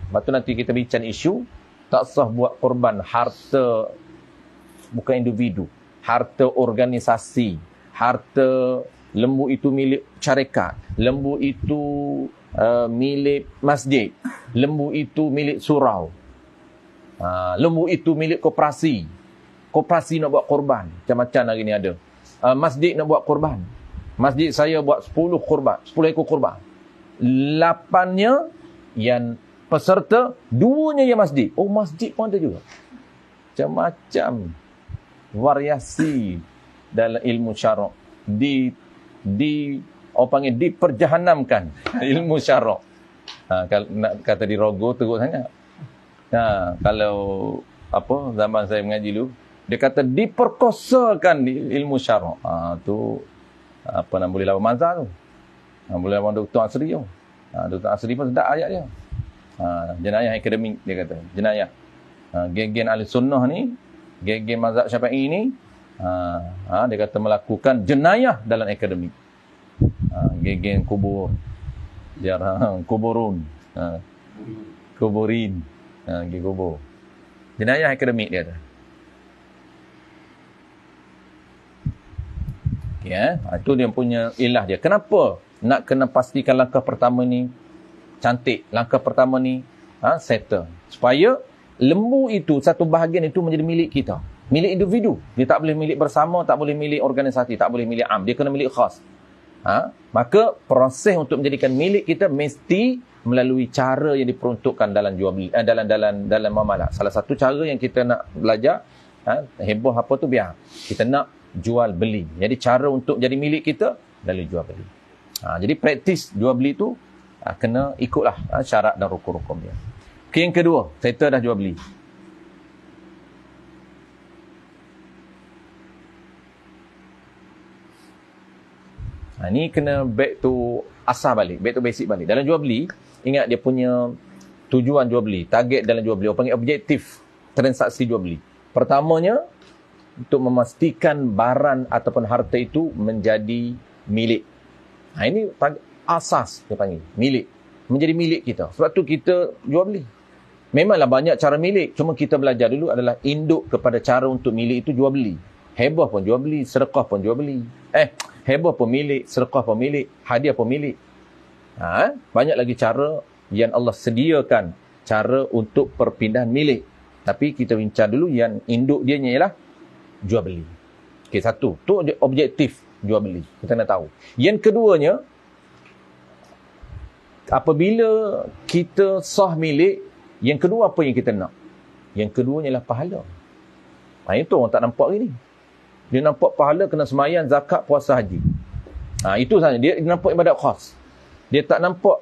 Speaker 1: Lepas tu nanti kita bincang isu, tak sah buat kurban harta bukan individu, harta organisasi, harta lembu itu milik syarikat, lembu itu milik masjid, lembu itu milik surau. Lembu itu milik koperasi. Koperasi nak buat korban. Macam-macam hari ni ada. Masjid nak buat korban. Masjid saya buat 10 korban. 10 ekor korban. 8-nya yang peserta, 2-nya yang masjid. Oh, masjid pun ada juga. Macam-macam variasi dalam ilmu syarak. Orang panggil diperjahanamkan ilmu syarak. Kalau nak kata dirogo teruk sangat. Kalau zaman saya mengaji dulu, dia kata diperkosakan ilmu syarak. Tu boleh lawan mazhab tu. Boleh lawan Dr. Asri tu. Dr. Asri pun sedap ayat dia. Jenayah akademik dia kata. Jenayah. Geng-geng ahli sunnah ni, geng-geng mazhab Syafi'i ni, dia kata melakukan jenayah dalam akademik. Geng-geng kubur. Jarang kuburun. Kuburin. Geng kubur. Jenayah akademik dia ada. Itu dia punya ilah dia. Kenapa nak kena pastikan langkah pertama ni cantik, langkah pertama ni settle, supaya lembu itu, satu bahagian itu menjadi milik kita, milik individu. Dia tak boleh milik bersama, tak boleh milik organisasi, tak boleh milik am, dia kena milik khas. Maka proses untuk menjadikan milik kita mesti melalui cara yang diperuntukkan dalam jual beli, dalam muamalah. Salah satu cara yang kita nak belajar, heboh apa tu, biar kita nak jual beli. Jadi cara untuk jadi milik kita melalui jual beli. Jadi praktis jual beli tu kena ikutlah syarat dan rukun-rukun dia. Okay, yang kedua, settle dah jual beli. Ni kena back to asal balik, back to basic balik. Dalam jual beli, ingat dia punya tujuan jual beli, target dalam jual beli, orang panggil objektif transaksi jual beli. Pertamanya, untuk memastikan barang ataupun harta itu menjadi milik. Ini asas dia panggil, milik. Menjadi milik kita. Sebab tu kita jual beli. Memanglah banyak cara milik. Cuma kita belajar dulu adalah induk kepada cara untuk milik itu jual beli. Heboh pun jual beli, sedekah pun jual beli. Heboh pun milik, sedekah pun milik, hadiah pun milik. Banyak lagi cara yang Allah sediakan. Cara untuk perpindahan milik. Tapi kita bincang dulu yang induk dia ialah jual beli. Okay, satu. Tu objektif jual beli. Kita nak tahu. Yang keduanya, apabila kita sah milik, yang kedua apa yang kita nak? Yang kedua ialah pahala. Itu orang tak nampak hari ni. Dia nampak pahala kena sembahyang, zakat, puasa, haji. Itu sahaja. Dia nampak ibadat khas. Dia tak nampak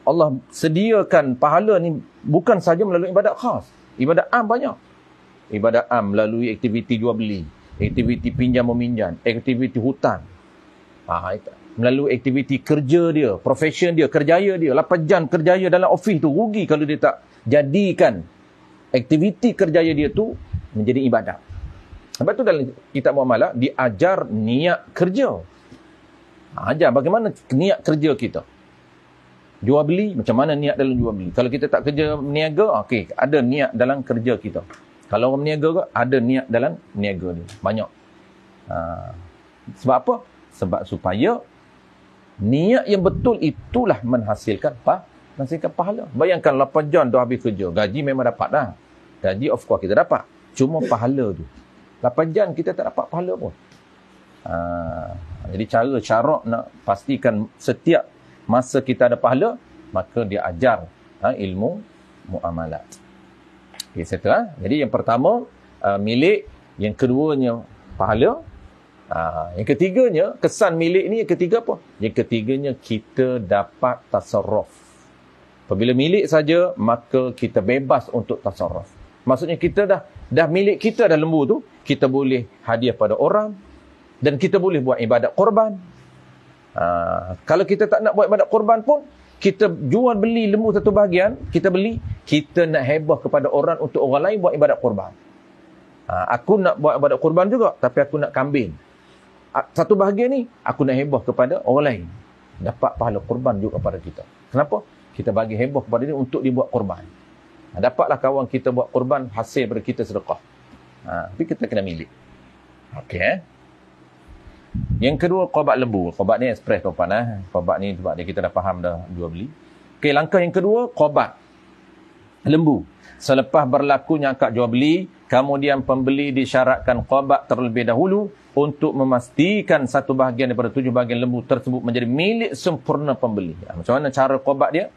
Speaker 1: Allah sediakan pahala ni bukan saja melalui ibadat khas. Ibadat am banyak. Ibadat am melalui aktiviti jual beli, aktiviti pinjam meminjam, aktiviti hutang. Melalui aktiviti kerja dia, profession dia, kerjaya dia, 8 jam kerjaya dalam office tu, rugi kalau dia tak jadikan aktiviti kerjaya dia tu menjadi ibadat. Sebab tu dalam kitab muamalah diajar niat kerja. Ajar bagaimana niat kerja kita. Jual beli, macam mana niat dalam jual beli. Kalau kita tak kerja meniaga, okey, ada niat dalam kerja kita. Kalau orang meniaga ke, ada niat dalam niaga dia. Banyak. Sebab apa? Sebab supaya niat yang betul itulah menghasilkan pahala. Bayangkan 8 jam dah habis kerja. Gaji memang dapat dah. Gaji of course kita dapat. Cuma pahala tu. 8 jam kita tak dapat pahala pun. Jadi cara syarak nak pastikan setiap masa kita ada pahala, maka dia ajar ilmu muamalat. Okay, settle. Jadi yang pertama milik, yang keduanya pahala. Yang ketiganya, kesan milik ni yang ketiga apa? Yang ketiganya kita dapat tasarruf. Apabila milik saja, maka kita bebas untuk tasarruf. Maksudnya kita dah milik kita dah lembu tu, kita boleh hadiah pada orang dan kita boleh buat ibadat korban. Kalau kita tak nak buat ibadat korban pun, kita jual beli lembu satu bahagian, kita beli, kita nak hebah kepada orang untuk orang lain buat ibadat korban. Aku nak buat ibadat korban juga, tapi aku nak kambing. Satu bahagian ni, aku nak hebah kepada orang lain. Dapat pahala korban juga kepada kita. Kenapa? Kita bagi hebah kepada dia untuk dibuat korban. Dapatlah kawan kita buat korban, hasil daripada kita sedekah. Tapi kita kena milik. Okey. Yang kedua, qobat lembu. Qobat ni express tuan-tuan. Qobat ni sebab kita dah faham dah jual beli. Okey, langkah yang kedua, qobat lembu. Selepas berlakunya akad jual beli, kemudian pembeli disyaratkan qobat terlebih dahulu untuk memastikan satu bahagian daripada 7 bahagian lembu tersebut menjadi milik sempurna pembeli. Macam mana cara qobat dia?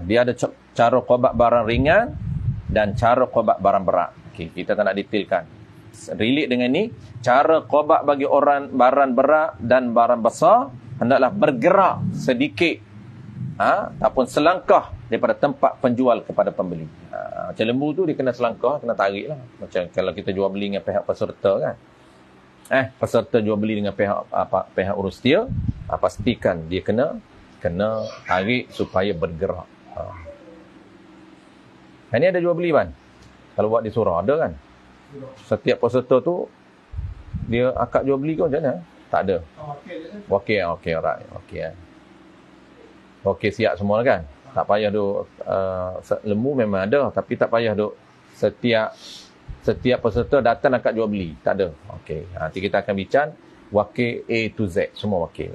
Speaker 1: Dia ada cara qobat barang ringan dan cara qobat barang berat. Okey, kita tak nak detailkan. Relate dengan ni, cara qobat bagi orang barang berat dan barang besar hendaklah bergerak sedikit ataupun selangkah daripada tempat penjual kepada pembeli. Macam lembu tu dia kena selangkah, kena tarik lah. Macam kalau kita jual beli dengan pihak peserta kan. Peserta jual beli dengan pihak urus dia, pastikan dia kena tarik supaya bergerak. Ini ada jual beli kan? Kalau buat di surau ada kan? Setiap peserta tu dia akad jual beli ke macam mana? Tak ada. Wakil, alright. Okey, siap semua kan? Tak payah duk lembu memang ada, tapi tak payah duk setiap peserta datang akad jual beli. Tak ada. Okey. Nanti kita akan bincang wakil A to Z, semua wakil.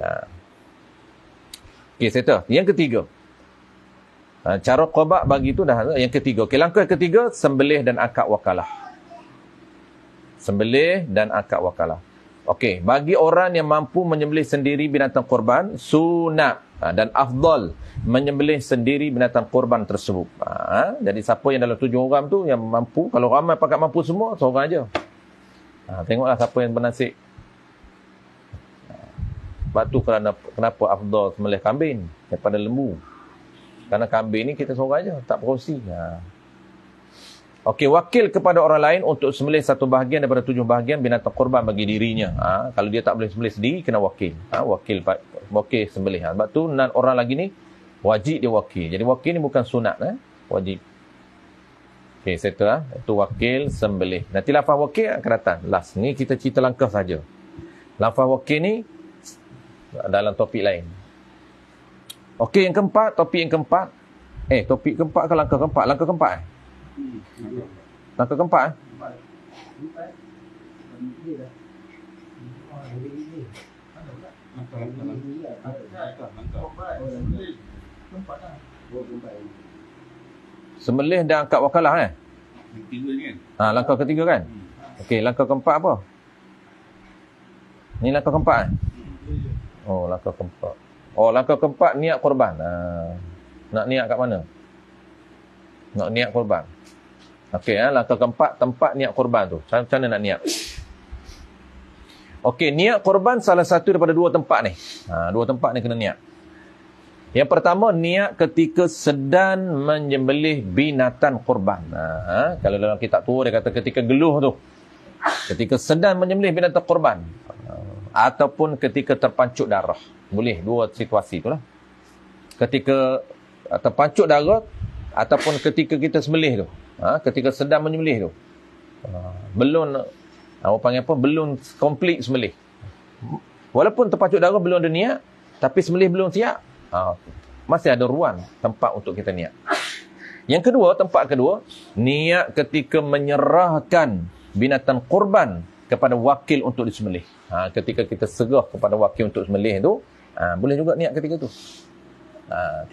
Speaker 1: Okey, settle. Yang ketiga. Cara qobat bagi itu dah yang ketiga. Okey, langkah ketiga, sembelih dan akad wakalah. Sembelih dan akad wakalah. Okey, bagi orang yang mampu menyembelih sendiri binatang korban, sunat dan afdal menyembelih sendiri binatang korban tersebut. Jadi siapa yang dalam 7 orang tu yang mampu, kalau ramai pakat mampu semua, seorang aja. Tengoklah siapa yang bernasib. Sebab tu kenapa afdal sembelih kambing daripada lembu. Kerana kambing ni kita seorang aja, tak berkongsi. Okey, wakil kepada orang lain untuk sembelih satu bahagian daripada 7 bahagian binatang korban bagi dirinya. Kalau dia tak boleh sembelih sendiri, kena wakil. Wakil sembelih. Sebab tu orang lagi ni wajib dia wakil. Jadi wakil ni bukan sunat, wajib. Okey, settle. Itu wakil sembelih. Nanti lafaz wakil akan datang. Last ni kita cerita langkah saja. Lafaz wakil ni dalam topik lain. Okey, yang keempat, topik yang keempat. Topik keempat ke langkah keempat? Langkah keempat Langkah keempat sembelih dan akad wakalah langkah ketiga kan? Okey, langkah keempat apa? Ni langkah keempat langkah keempat. Langkah keempat niat korban. Nak niat kat mana? Nak niat korban. Okey, langkah keempat, tempat niat korban tu. Macam mana nak niat? Okey, niat korban salah satu daripada 2 tempat ni. 2 tempat ni kena niat. Yang pertama, niat ketika sedang menyembelih binatang korban. Kalau dalam kitab tua dia kata ketika geluh tu. Ketika sedang menyembelih binatang korban. Ataupun ketika terpancut darah. Boleh, 2 situasi tu lah. Ketika terpancut darah, ataupun ketika kita sembelih tu. Ketika sedang menyembelih tu. Belum, apa panggil apa? Belum komplit sembelih. Walaupun terpancut darah belum ada niat, tapi sembelih belum siap. Masih ada ruang, tempat untuk kita niat. Yang kedua, tempat kedua, niat ketika menyerahkan binatang korban kepada wakil untuk disembelih. Ketika kita serah kepada wakil untuk sembelih tu, boleh juga niat ketika tu.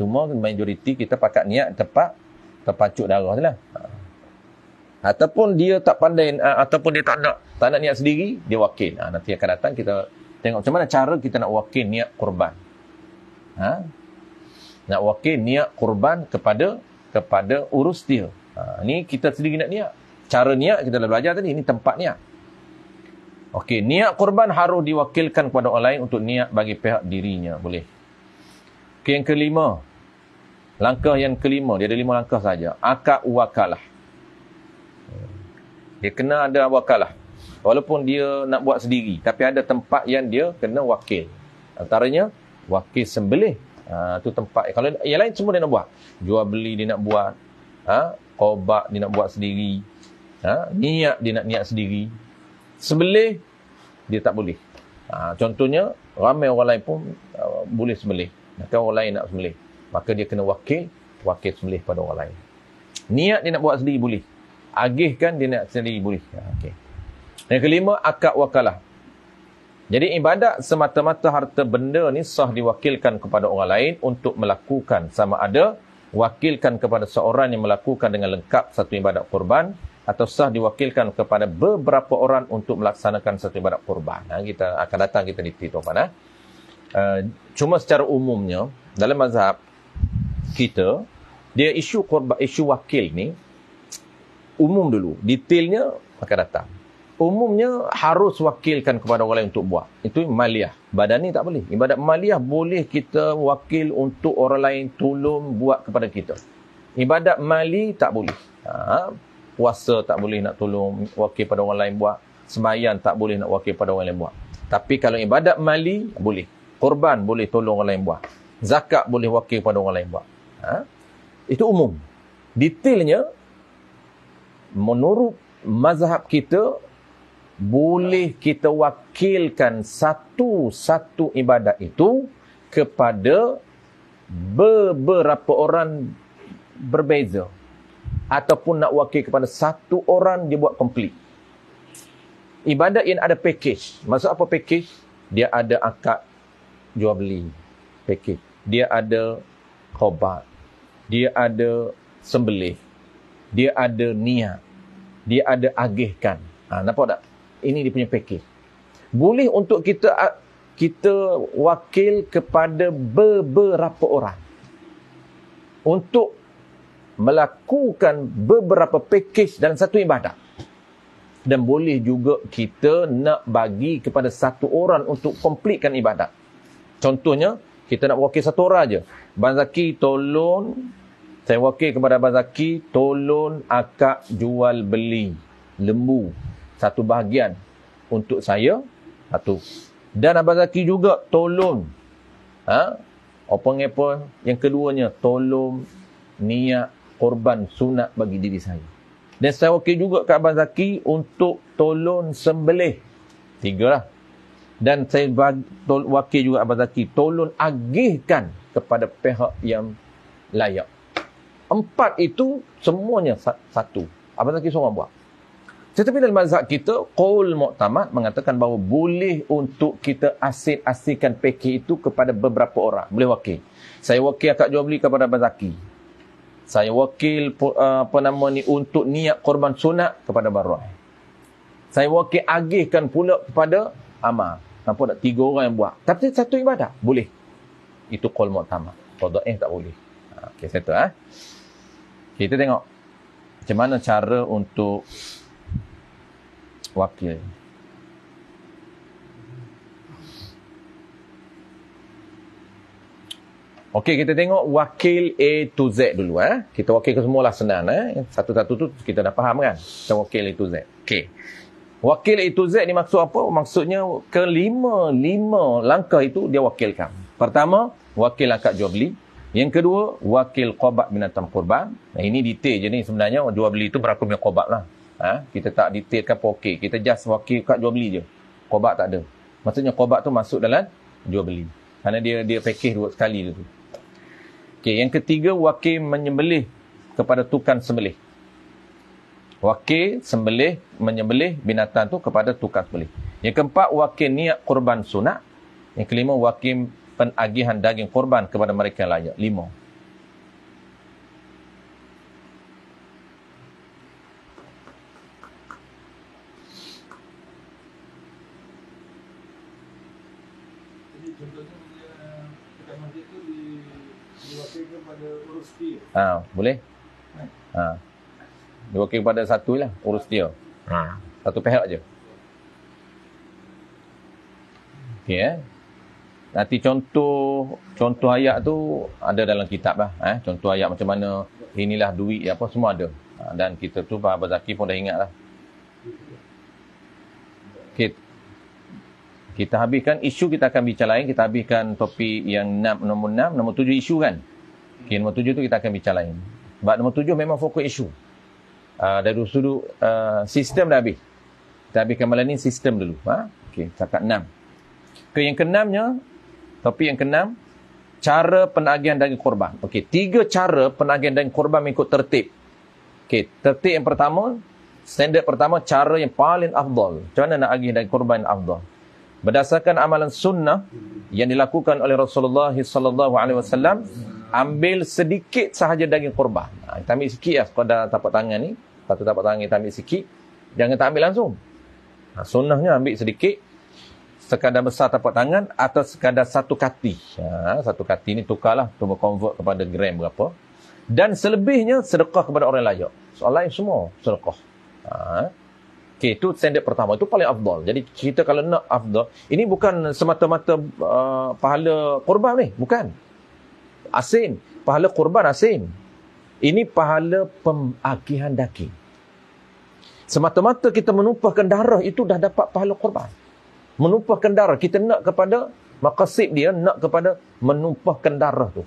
Speaker 1: Cuma majoriti kita pakat niat tempat terpancut darah tu lah. Ataupun dia tak pandai, ataupun dia tak nak niat sendiri, dia wakil. Nanti akan datang kita tengok macam mana cara kita nak wakil niat korban. Nak wakil niat korban kepada urus dia. Ni kita sendiri nak niat. Cara niat kita dah belajar tadi, ni tempat niat. Okey, niat korban harus diwakilkan kepada orang lain untuk niat bagi pihak dirinya. Boleh. Okey, yang kelima. Langkah yang kelima. Dia ada 5 langkah saja. Akad wakalah. Dia kena ada wakalah. Walaupun dia nak buat sendiri. Tapi ada tempat yang dia kena wakil. Antaranya, wakil sembelih. Tu tempat. Kalau yang lain semua dia nak buat. Jual beli dia nak buat. Qobat dia nak buat sendiri. Niat dia nak niat sendiri. Sembelih dia tak boleh. Contohnya ramai orang lain pun boleh sembelih. Maka orang lain nak sembelih, maka dia kena wakil sembelih pada orang lain. Niat dia nak buat sendiri boleh. Agihkan dia nak sendiri boleh. Okey. Yang kelima, akad wakalah. Jadi ibadat semata-mata harta benda ni sah diwakilkan kepada orang lain untuk melakukan, sama ada wakilkan kepada seorang yang melakukan dengan lengkap satu ibadat korban atau sah diwakilkan kepada beberapa orang untuk melaksanakan satu ibadat kurban. Kita akan datang kita detail tuan-tuan. Cuma secara umumnya dalam mazhab kita, dia isu kurban, isu wakil ni umum dulu. Detailnya akan datang. Umumnya harus wakilkan kepada orang lain untuk buat. Itu maliyah. Badan ni tak boleh. Ibadat maliyah boleh kita wakil untuk orang lain tolong buat kepada kita. Ibadat mali tak boleh. Puasa tak boleh nak tolong wakil pada orang lain buat. Sembahyang tak boleh nak wakil pada orang lain buat. Tapi kalau ibadat mali boleh. Korban boleh tolong orang lain buat. Zakat boleh wakil pada orang lain buat. Itu umum. Detailnya menurut mazhab kita, boleh kita wakilkan satu-satu ibadat itu kepada beberapa orang berbeza. Ataupun nak wakil kepada satu orang, dia buat komplit. Ibadat yang ada package. Maksud apa package? Dia ada akad jual beli. Package. Dia ada khobat. Dia ada sembelih. Dia ada niat. Dia ada agihkan. Nampak tak? Ini dia punya package. Boleh untuk kita wakil kepada beberapa orang untuk melakukan beberapa package dalam satu ibadat. Dan boleh juga kita nak bagi kepada satu orang untuk komplitkan ibadat. Contohnya, kita nak wakil satu orang je. Abang Zaki tolong, saya wakil kepada Abang Zaki, tolong akad jual beli lembu. Satu bahagian untuk saya, satu. Dan Abang Zaki juga tolong. Apa yang keduanya, tolong niat korban sunat bagi diri saya. Dan saya wakil juga ke Abang Zaki untuk tolong sembelih. 3 lah. Dan saya wakil juga Abang Zaki, tolong agihkan kepada pihak yang layak. 4 itu semuanya satu. Abang Zaki seorang buat. Tetapi dalam mazhab kita, qaul mu'tamad mengatakan bahawa boleh untuk kita asing-asingkan package itu kepada beberapa orang. Boleh wakil. Saya wakil akad jual beli kepada Abang Zaki. Saya wakil untuk niat korban sunat kepada Barroy. Saya wakil agihkan pula kepada Amar. Nampak tak? 3 orang yang buat. Tapi satu ibadah. Boleh. Itu qaul mu'tamad. Qaul dhaif tak boleh. Okey, satu. Kita tengok macam mana cara untuk wakil. Okey, kita tengok wakil A to Z dulu. Kita wakil ke semualah senang. Satu-satu tu kita dah faham kan? Kita wakil A to Z. Okey. Wakil A to Z ni maksud apa? Maksudnya ke lima langkah itu dia wakilkan. Pertama, wakil akad jual beli. Yang kedua, wakil qabat binatang kurban. Ini detail je ni sebenarnya. Jual beli itu berapa punya qabat lah. Kita tak detailkan apa okey. Kita just wakil akad jual beli je. Qabat tak ada. Maksudnya qabat tu masuk dalam jual beli. Kerana dia package 2 sekali tu. Okey, yang ketiga, wakil menyembelih kepada tukang sembelih. Wakil menyembelih binatang tu kepada tukang sembelih. Yang keempat, wakil niat korban sunat. Yang kelima, wakil penagihan daging korban kepada mereka yang layak. 5.
Speaker 2: Jadi contohnya dekat masjid tu diwakilkan pada urus dia.
Speaker 1: Boleh? Diwakil kepada satu lah, urus dia. Satu pihak je. Okey. Nanti contoh ayat tu ada dalam kitab lah. Contoh ayat macam mana, inilah duit apa semua ada. Dan kita tu Abang Zaki pun dah ingat lah. Okay. Kita habiskan isu, kita akan bincang lain. Kita habiskan topik yang nombor 6, nombor 7 isu kan. Okay, nombor 7 tu kita akan bincang lain. Sebab nombor 7 memang fokus isu. Dari sudut sistem dah habis. Kita habiskan malam ni sistem dulu. Okay, cakap 6. Okay, yang ke-6-nya, topik yang ke-6, cara penagihan daging korban. Okey, 3 cara penagihan daging korban mengikut tertib. Okey, tertib yang pertama, standard pertama, cara yang paling afdal. Macam mana nak agih daging korban afdal? Berdasarkan amalan sunnah yang dilakukan oleh Rasulullah SAW, ambil sedikit sahaja daging korban. Kita ambil sikit lah pada tapak tangan ni. Satu tapak tangan kita ambil sikit, jangan tak ambil langsung. Sunnahnya ambil sedikit, sekadar besar tapak tangan atau sekadar satu kati. Satu kati ni tukarlah, cuba convert kepada gram berapa. Dan selebihnya sedekah kepada orang layak. Soal lain semua sedekah. Okey, itu standard pertama. Itu paling afdal. Jadi kita kalau nak afdal, ini bukan semata-mata pahala korban ni. Bukan. Asin. Pahala korban asin. Ini pahala pemagihan daging. Semata-mata kita menumpahkan darah itu dah dapat pahala korban. Menumpahkan darah. Kita nak kepada maqasid dia, nak kepada menumpahkan darah tu.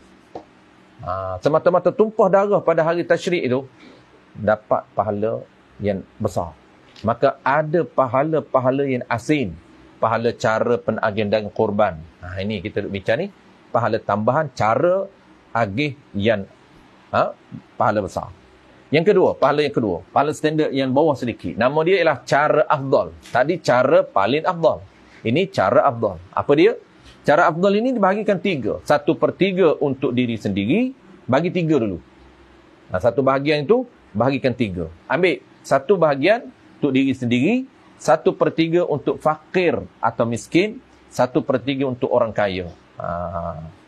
Speaker 1: Semata-mata tumpah darah pada hari tasyrik itu, dapat pahala yang besar. Maka ada pahala-pahala yang asin. Pahala cara penagihan daging korban. Ini kita duk bincang ni. Pahala tambahan cara agih yang pahala besar. Yang kedua, pahala yang kedua. Pahala standard yang bawah sedikit. Nama dia ialah cara afdal. Tadi cara paling afdal. Ini cara afdal. Apa dia? Cara afdal ini dibahagikan 3. 1/3 untuk diri sendiri. Bagi 3 dulu. Satu bahagian itu, bahagikan 3. Ambil 1 bahagian untuk diri sendiri. 1/3 untuk fakir atau miskin. 1/3 untuk orang kaya.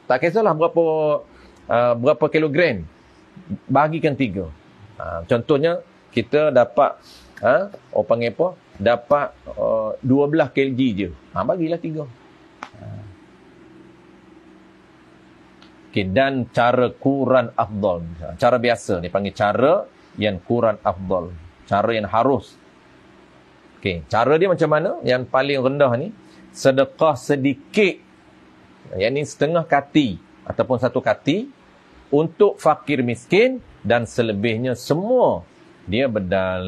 Speaker 1: Tak kisahlah berapa kilogram. Bahagikan 3. Contohnya kita dapat orang panggil apa? Dapat 12 kg je. Bagilah 3. Okay, dan cara kurang afdal. Cara biasa ni panggil cara yang kurang afdal. Cara yang harus. Okay, cara dia macam mana? Yang paling rendah ni, sedekah sedikit. Yang ni setengah kati ataupun 1 kati untuk fakir miskin. Dan selebihnya semua dia bedal.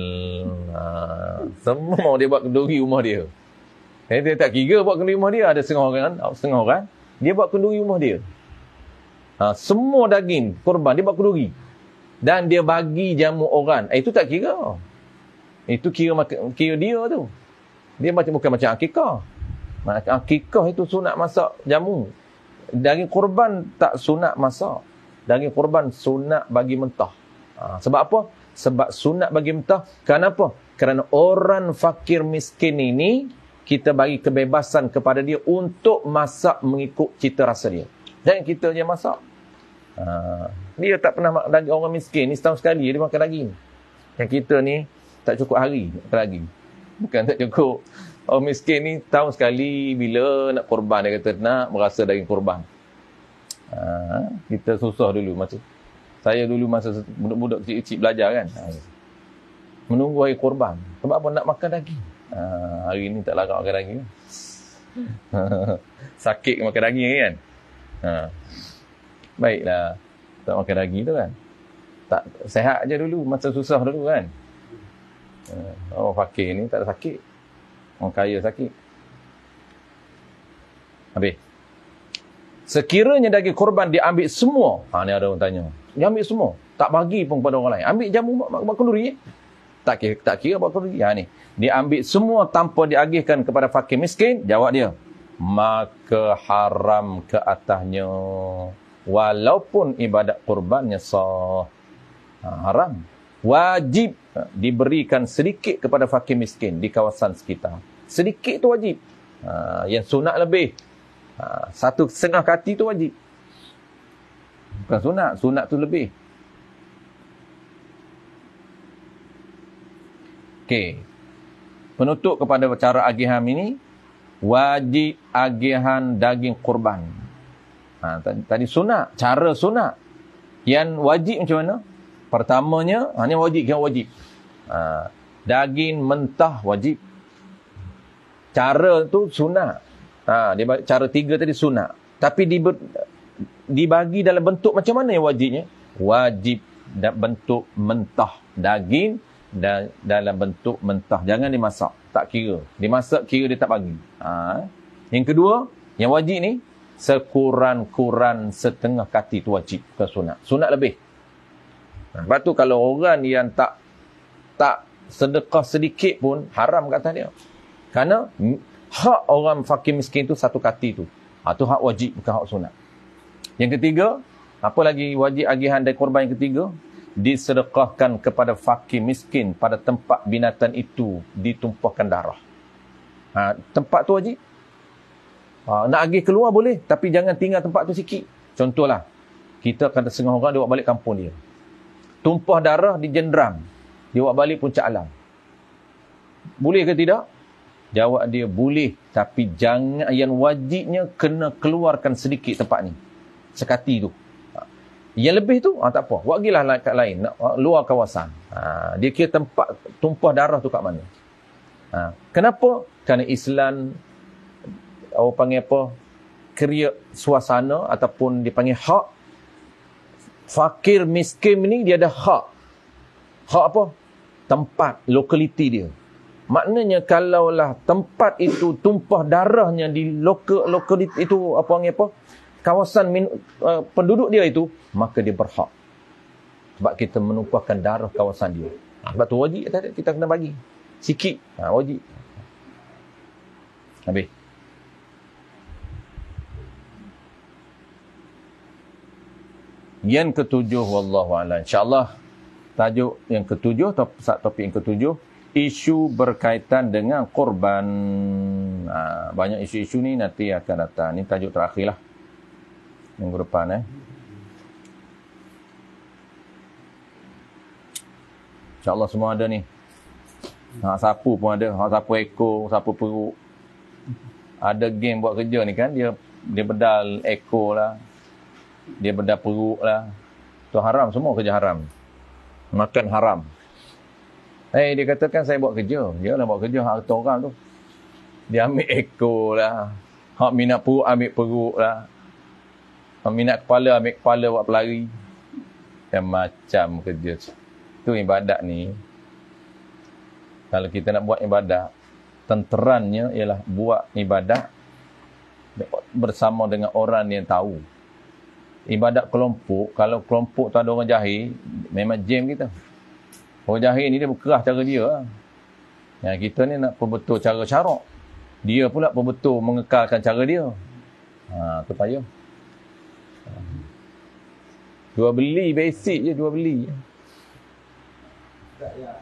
Speaker 1: Semua dia buat kenduri rumah dia. Dia tak kira buat kenduri rumah dia. Ada setengah orang. Dia buat kenduri rumah dia. Semua daging korban dia buat kenduri. Dan dia bagi jamu orang. Itu tak kira. Itu kira dia tu. Dia bukan macam akikah. Akikah itu sunat masak jamu. Daging korban tak sunat masak. Daging korban sunat bagi mentah. Sebab apa? Sebab sunat bagi mentah. Kenapa? Kerana orang fakir miskin ini, kita bagi kebebasan kepada dia untuk masak mengikut cita rasa dia. Jangan kita je masak. Dia tak pernah makan daging orang miskin. Ni setahun sekali dia makan daging. Yang kita ni tak cukup hari makan daging. Bukan tak cukup. Orang miskin ni tahun sekali bila nak korban. Dia kata nak merasa daging korban. Kita susah dulu saya dulu masa budak-budak kecil-kecil belajar kan, menunggu hari korban. Sebab apa? Nak makan daging. Hari ni tak larat makan daging. Sakit makan daging kan. Baiklah, tak makan daging tu kan, tak sehat je dulu masa susah dulu kan. Orang fakir ni tak ada sakit, orang kaya sakit. Habis. Sekiranya daging korban diambil semua. Ni ada orang tanya. Dia ambil semua. Tak bagi pun kepada orang lain. Ambil jamu buat kenduri. Tak kira buat kenduri. Ni. Dia ambil semua tanpa diagihkan kepada fakir miskin. Jawab dia. Maka haram ke atasnya. Walaupun ibadat korbannya sah. Haram. Wajib diberikan sedikit kepada fakir miskin di kawasan sekitar. Sedikit tu wajib. Yang sunat lebih. 1/2 kati tu wajib. Bukan sunat. Sunat tu lebih. Okey. Penutup kepada cara agihan ini. Wajib agihan daging korban. Tadi sunat. Cara sunat. Yang wajib macam mana? Pertamanya. Ini wajib. Yang wajib. Daging mentah wajib. Cara tu sunat. Cara 3 tadi sunat. Tapi dibagi dalam bentuk macam mana yang wajibnya? Wajib bentuk mentah. Daging dan dalam bentuk mentah. Jangan dimasak. Tak kira. Dimasak kira dia tak bagi. Yang kedua, yang wajib ni, sekurang-kurang 1/2 kati tu wajib. Bukan sunat. Sunat lebih. Lepas tu kalau orang yang tak sedekah sedikit pun, haram kat atas dia. Kerana hak orang fakir miskin tu 1 kati tu. Tu hak wajib, bukan hak sunat. Yang ketiga, apa lagi wajib agihan dari korban yang ketiga? disedekahkan kepada fakir miskin pada tempat binatang itu ditumpahkan darah. Tempat tu wajib. Nak pergi keluar boleh, tapi jangan tinggal tempat tu sikit. Contohlah, kita kata setengah orang dia bawa balik kampung dia. Tumpah darah di jenderang. Dia bawa balik Puncak Alam. Boleh ke tidak? Jawab dia, boleh. Tapi jangan, yang wajibnya kena keluarkan sedikit tempat ni. Sekati tu. Yang lebih tu, tak apa. Buat gilah kat lain. Luar kawasan. Dia kira tempat tumpah darah tu kat mana. Kenapa? Kerana Islam, orang panggil apa? Kriya suasana ataupun dipanggil hak. Fakir miskin ni dia ada hak. Hak apa? Tempat, lokaliti dia. Maknanya kalaulah tempat itu tumpah darahnya di lokaliti itu, apa panggil apa? Kawasan penduduk dia itu, maka dia berhak. Sebab kita menumpahkan darah kawasan dia. Sebab tu wajib kita kena bagi. Sikit. Wajib. Habis. Yang ketujuh, wallahu a'lam. InsyaAllah, tajuk yang ketujuh, topik yang ketujuh, isu berkaitan dengan korban. Banyak isu-isu ni nanti akan datang. Ni tajuk terakhir lah. Minggu depan. InsyaAllah semua ada ni. Sapu pun ada. Sapu ekor, sapu perut. Ada game buat kerja ni kan. Dia bedal ekor lah. Dia bedal perut lah. Tu haram, semua kerja haram. Makan haram. Dia katakan saya buat kerja. Dia lah buat kerja hak harta orang tu. Dia ambil ekor lah. Hak minat perut ambil perut lah. Hak minat kepala ambil kepala buat pelari. Macam kerja. Tu ibadat ni. Kalau kita nak buat ibadat, tenterannya ialah buat ibadat bersama dengan orang yang tahu. Ibadat kelompok, kalau kelompok tu ada orang jahil, memang jam kita. Orang jahil ni dia berkerah cara dia lah. Yang kita ni nak perbetul cara syarak. Dia pula perbetul mengekalkan cara dia. Tu payah. Jual beli basic je, jual beli.
Speaker 2: Tak ya.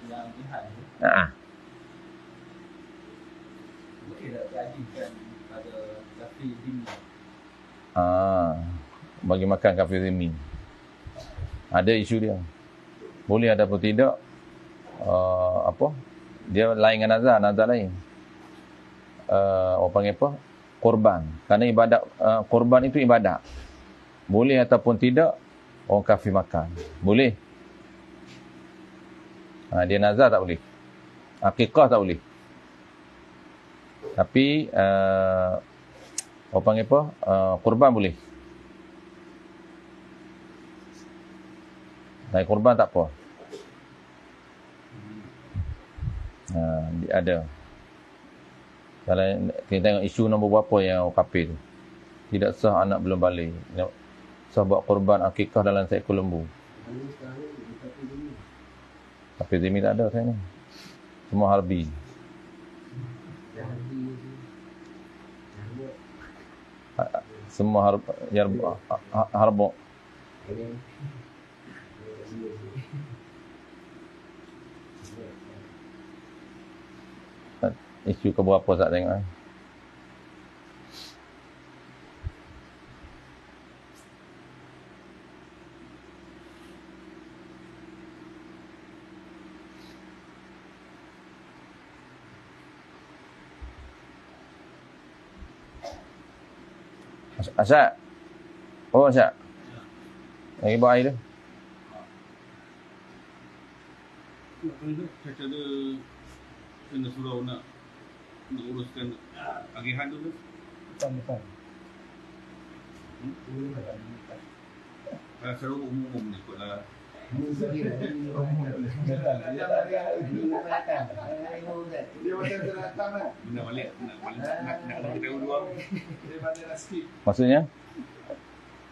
Speaker 2: Yang jihad ni. Boleh tak diajikan pada kafir zimmi?
Speaker 1: Bagi makan kafir zimmi. Ada isu dia. Boleh ada pun tidak. Dia lain dengan nazar lain. Orang panggil apa? Korban. Kerana ibadat, korban itu ibadat. Boleh ataupun tidak, orang kafir makan. Boleh. Dia nazar tak boleh. Akikah tak boleh. Tapi orang panggil apa? Korban boleh. Naik korban tak apa. Ada. Kalau kita tengok isu nombor berapa yang orang kafir tu. Tidak sah anak belum balik. Sah buat korban akikah dalam seekor lembu. Kafir zimmi tak ada saya ni. Semua harbi. Semua harbok. Isu ke berapa tak tengok. Asyad. Oh, Asyad. Lagi buat air tu.
Speaker 2: Kata dia kena surau nak uruskan agihan tu. Bukan. Secara umum ni kot lah. Dia macam terdatang lah. Nak balik. Nak kita dua. Dia balik nak skip.
Speaker 1: Maksudnya?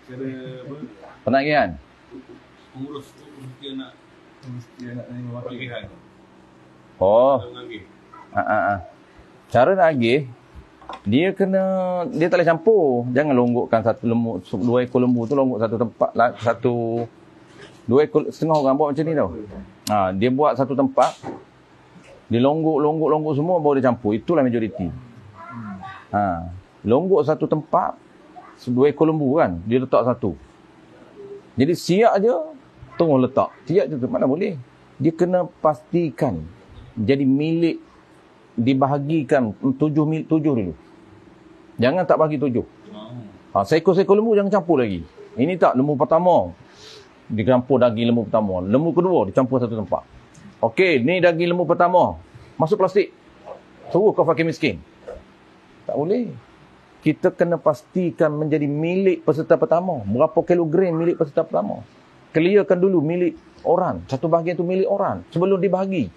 Speaker 2: Cara apa?
Speaker 1: Penagihan?
Speaker 2: Urus dia nak agihan.
Speaker 1: Oh. Cara nak agih, dia tak boleh campur. Jangan longgokkan satu lembu, dua ekor lembu tu longgok satu tempat, 2 ekor setengah orang buat macam ni tau. Dia buat satu tempat, dia longgok semua baru dia campur. Itulah majoriti. Longgok satu tempat, 2 ekor lembu kan, dia letak satu. Jadi siap je, terus letak. Siap je, mana boleh. Dia kena pastikan jadi milik, dibahagikan 7 dulu. Jangan tak bagi 7. Seekor-seekor lembu jangan campur lagi. Ini tak, lembu pertama dicampur daging lembu pertama. Lembu kedua dicampur satu tempat. Okey, ni daging lembu pertama. Masuk plastik. Suruh kau fakir miskin. Tak boleh. Kita kena pastikan menjadi milik peserta pertama. Berapa kilogram milik peserta pertama. Clearkan dulu milik orang. Satu bahagian tu milik orang. Sebelum dibahagi.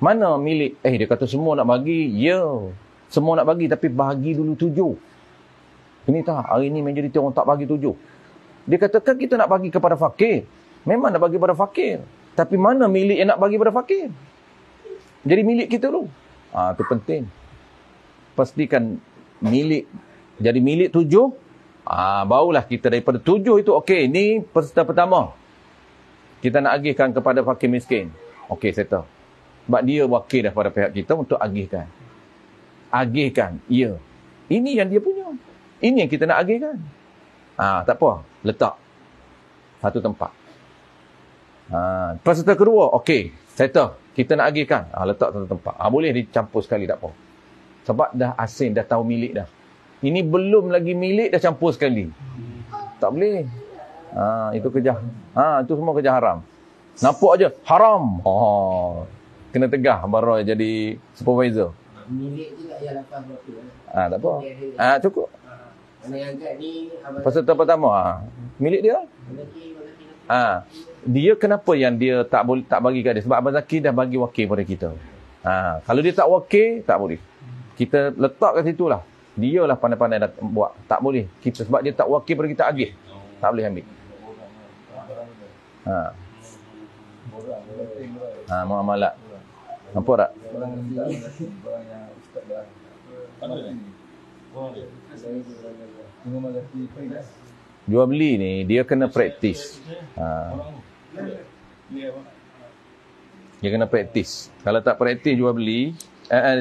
Speaker 1: Mana milik? Dia kata semua nak bagi. Ya. Semua nak bagi tapi bahagi dulu 7. Ini tak. Hari ni majoriti orang tak bagi 7. Dia katakan kita nak bagi kepada fakir. Memang nak bagi kepada fakir. Tapi mana milik yang nak bagi kepada fakir? Jadi milik kita dulu. Itu penting. Pastikan milik. Jadi milik 7. Barulah kita daripada 7 itu. Okey, ni peserta pertama. Kita nak agihkan kepada fakir miskin. Okey, settle. Sebab dia wakil dah pada pihak kita untuk agihkan. Agihkan. Ya. Ini yang dia punya. Ini yang kita nak agihkan. Tak apa. Letak. Satu tempat. Peserta kedua. Okey. Settle. Kita nak agihkan. Letak satu tempat. Boleh dicampur sekali. Tak apa. Sebab dah asing. Dah tahu milik dah. Ini belum lagi milik. Dah campur sekali. Tak boleh. Itu kerja. Itu semua kerja haram. Nampak aja. Haram. Kena tegah. Baru jadi supervisor.
Speaker 3: Milik tu tak payah lapar berapa.
Speaker 1: Tak apa. Cukup.
Speaker 3: Mana yang angkat ni
Speaker 1: peserta pertama. Milik dia. Dia kenapa yang dia tak bagi kat dia? Sebab Abang Zaki dah bagi wakil pada kita. Kalau dia tak wakil, tak boleh. Kita letak kat situ lah. Dia lah pandai-pandai dah buat. Tak boleh. Kita, sebab dia tak wakil pada kita agih. Tak boleh ambil. Muamalat. Nampak tak? Jual beli ni dia kena praktis. Dia kena praktis. Kalau tak praktis jual beli,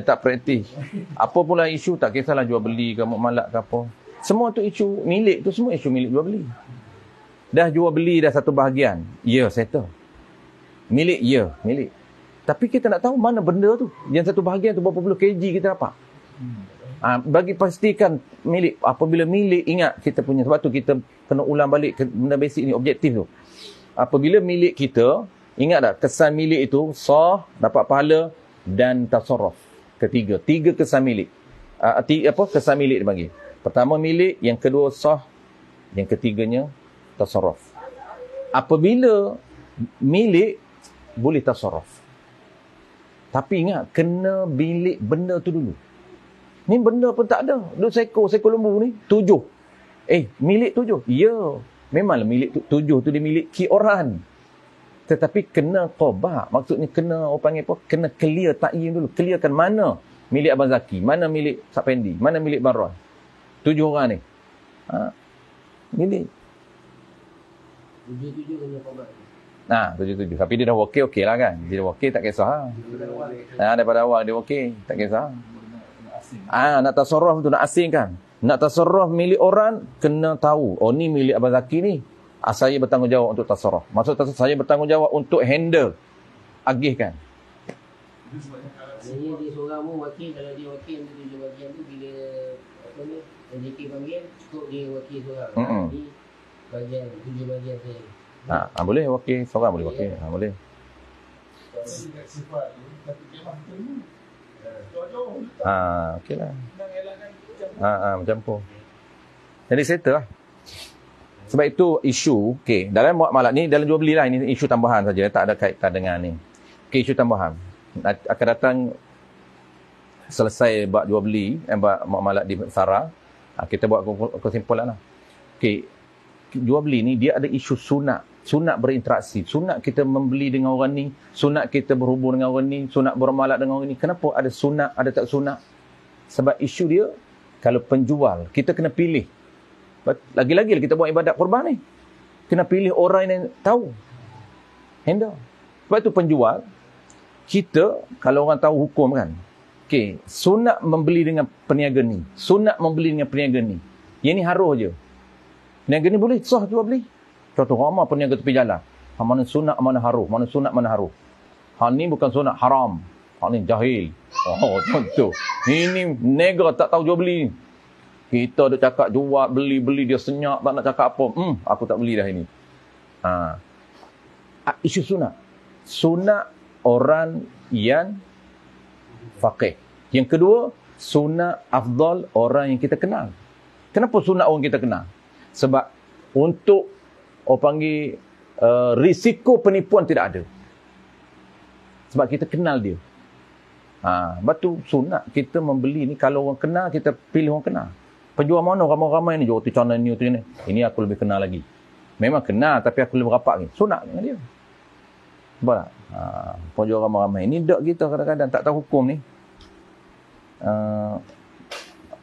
Speaker 1: tak praktis. Apa pula isu, tak kisahlah jual beli ke muamalat ke apa. Semua tu isu milik tu, semua isu milik jual beli. Dah jual beli dah satu bahagian. Ya, settle. Milik, ya, milik. Tapi kita nak tahu mana benda tu. Yang satu bahagian tu berapa puluh kg kita dapat. Bagi pastikan milik. Apabila milik, ingat kita punya. Sebab tu kita kena ulang balik benda basic ni, objektif tu. Apabila milik kita, ingat tak, kesan milik itu sah, dapat pahala dan tasarruf. Ketiga. 3 kesan milik. Kesan milik dia bagi. Pertama milik, yang kedua sah, yang ketiganya tasarruf. Apabila milik, boleh tasarruf. Tapi ingat, kena milik benda tu dulu. Ni benda pun tak ada. Duk seekor lembu ni, 7. Milik 7. Ya, memanglah milik 7 tu dia miliki orang. Tetapi kena qobak. Maksudnya kena, orang panggil apa? Kena clear takyin dulu. Clearkan mana milik Abang Zaki, mana milik Sapendi, mana milik Baron. 7 orang ni. Milik.
Speaker 3: 7 kena qobak.
Speaker 1: 7. Tapi dia dah okey lah kan. Dia dah okey, tak kisah. Daripada awal dia okey, tak kisah. Nak tasarruf tu, nak asing kan. Nak tasarruf milik orang, kena tahu. Ni milik Abang Zaki ni. Saya bertanggungjawab untuk tasarruf. Maksud tasarruf, saya bertanggungjawab untuk handle. Agihkan.
Speaker 3: Maksudnya dia seorang pun wakil. Kalau dia wakil untuk 7 bahagian tu, bila NJK panggil, cukup dia wakil seorang. Ni bahagian, 7 bahagian saya.
Speaker 1: Boleh wakil. Seorang boleh wakil. Boleh. Okey lah. Mencampur. Jadi settle lah. Sebab itu isu, dalam muamalat ni, dalam jual beli lah, ini isu tambahan saja, tak ada kaitan dengan ni. Isu tambahan. Akan datang selesai buat jual beli, buat muamalat di Sarah, kita buat kesimpulan lah. Jual beli ni dia ada isu sunat. Sunat berinteraksi. Sunat kita membeli dengan orang ni. Sunat kita berhubung dengan orang ni. Sunat bermuamalat dengan orang ni. Kenapa ada sunat, ada tak sunat? Sebab isu dia, kalau penjual, kita kena pilih. Lagi-lagi kita buat ibadat kurban ni. Kena pilih orang yang tahu. Handle. Sebab tu penjual, kita, kalau orang tahu hukum kan, okey, sunat membeli dengan peniaga ni. Sunat membeli dengan peniaga ni. Yang ni haruh je. Peniaga ni boleh, sah jual beli. Contoh, ramai peniaga tepi jalan. Mana sunat, mana haruh. Mana sunat, mana haruh. Hal ni bukan sunat, haram. Hal ni jahil. Oh, contoh. Ini nega tak tahu jual beli. Kita dah cakap jual, beli, dia senyap, tak nak cakap apa. Aku tak beli dah ini. Isu sunat. Sunat orang yang faqih. Yang kedua, sunat afdal orang yang kita kenal. Kenapa sunat orang kita kenal? Sebab untuk orang panggil risiko penipuan tidak ada. Sebab kita kenal dia. Sebab tu sunat kita membeli ni, kalau orang kenal, kita pilih orang kenal. Penjual mana ramai-ramai ni, jual tu channel ni, tu ni. Ini aku lebih kenal lagi. Memang kenal, tapi aku lebih rapat ni. Sunat dengan dia. Sebab tak? Penjual ramai-ramai. Ini dak kita kadang-kadang tak tahu hukum ni.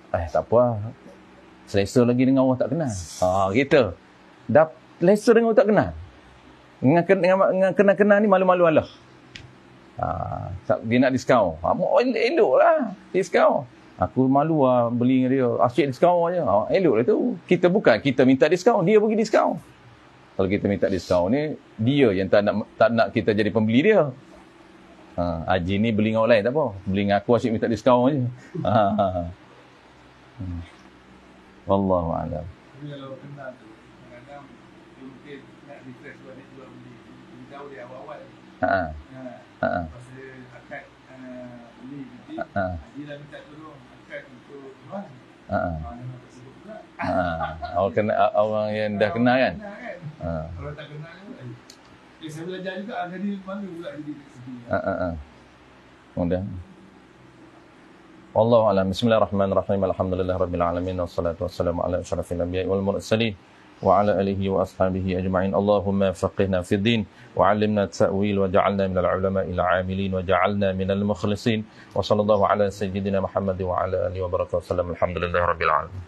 Speaker 1: Tak apa lah. Selesa lagi dengan orang tak kenal. Kita. Dah selesa dengan orang tak kenal. Dengan kenal-kenal ni malu-malu Allah. Dia nak diskaun. Elok lah diskaun. Aku malu lah beli dengan dia. Asyik diskaun je. Elok lah tu. Kita minta diskaun. Dia bagi diskaun. Kalau kita minta diskaun ni, dia yang tak nak kita jadi pembeli dia. Haji ni beli dengan orang lain tak apa. Beli dengan aku asyik minta diskaun je. Wallahu a'lam.
Speaker 2: Tapi kalau kenal tu, kadang-kadang dia mungkin nak request buat dia jual beli. Dia tahu dia awal-awal. Lepas dia akad beli beli, dia dah minta tolong akad untuk jual. Memang tak sebut pula.
Speaker 1: Orang yang dah kenal kan?
Speaker 2: Kalau tak kenal ni, saya belajar juga, jadi malu pula jadi segi.
Speaker 1: Mudah. Wallahu a'lam. Bismillahirrahmanirrahim. Alhamdulillahirabbil alamin wassalatu wassalamu ala asyrafil anbiya'i wal mursalin wa ala alihi wa ashabihi ajma'in. Allahumma faqihna fid din wa 'allimna at-ta'wil wa ja'alna minal ulama'il 'amilin wa ja'alna minal mukhlisin. Wa sallallahu ala sayyidina Muhammad wa ala alihi wa barakatuh. Alhamdulillahirabbil alamin.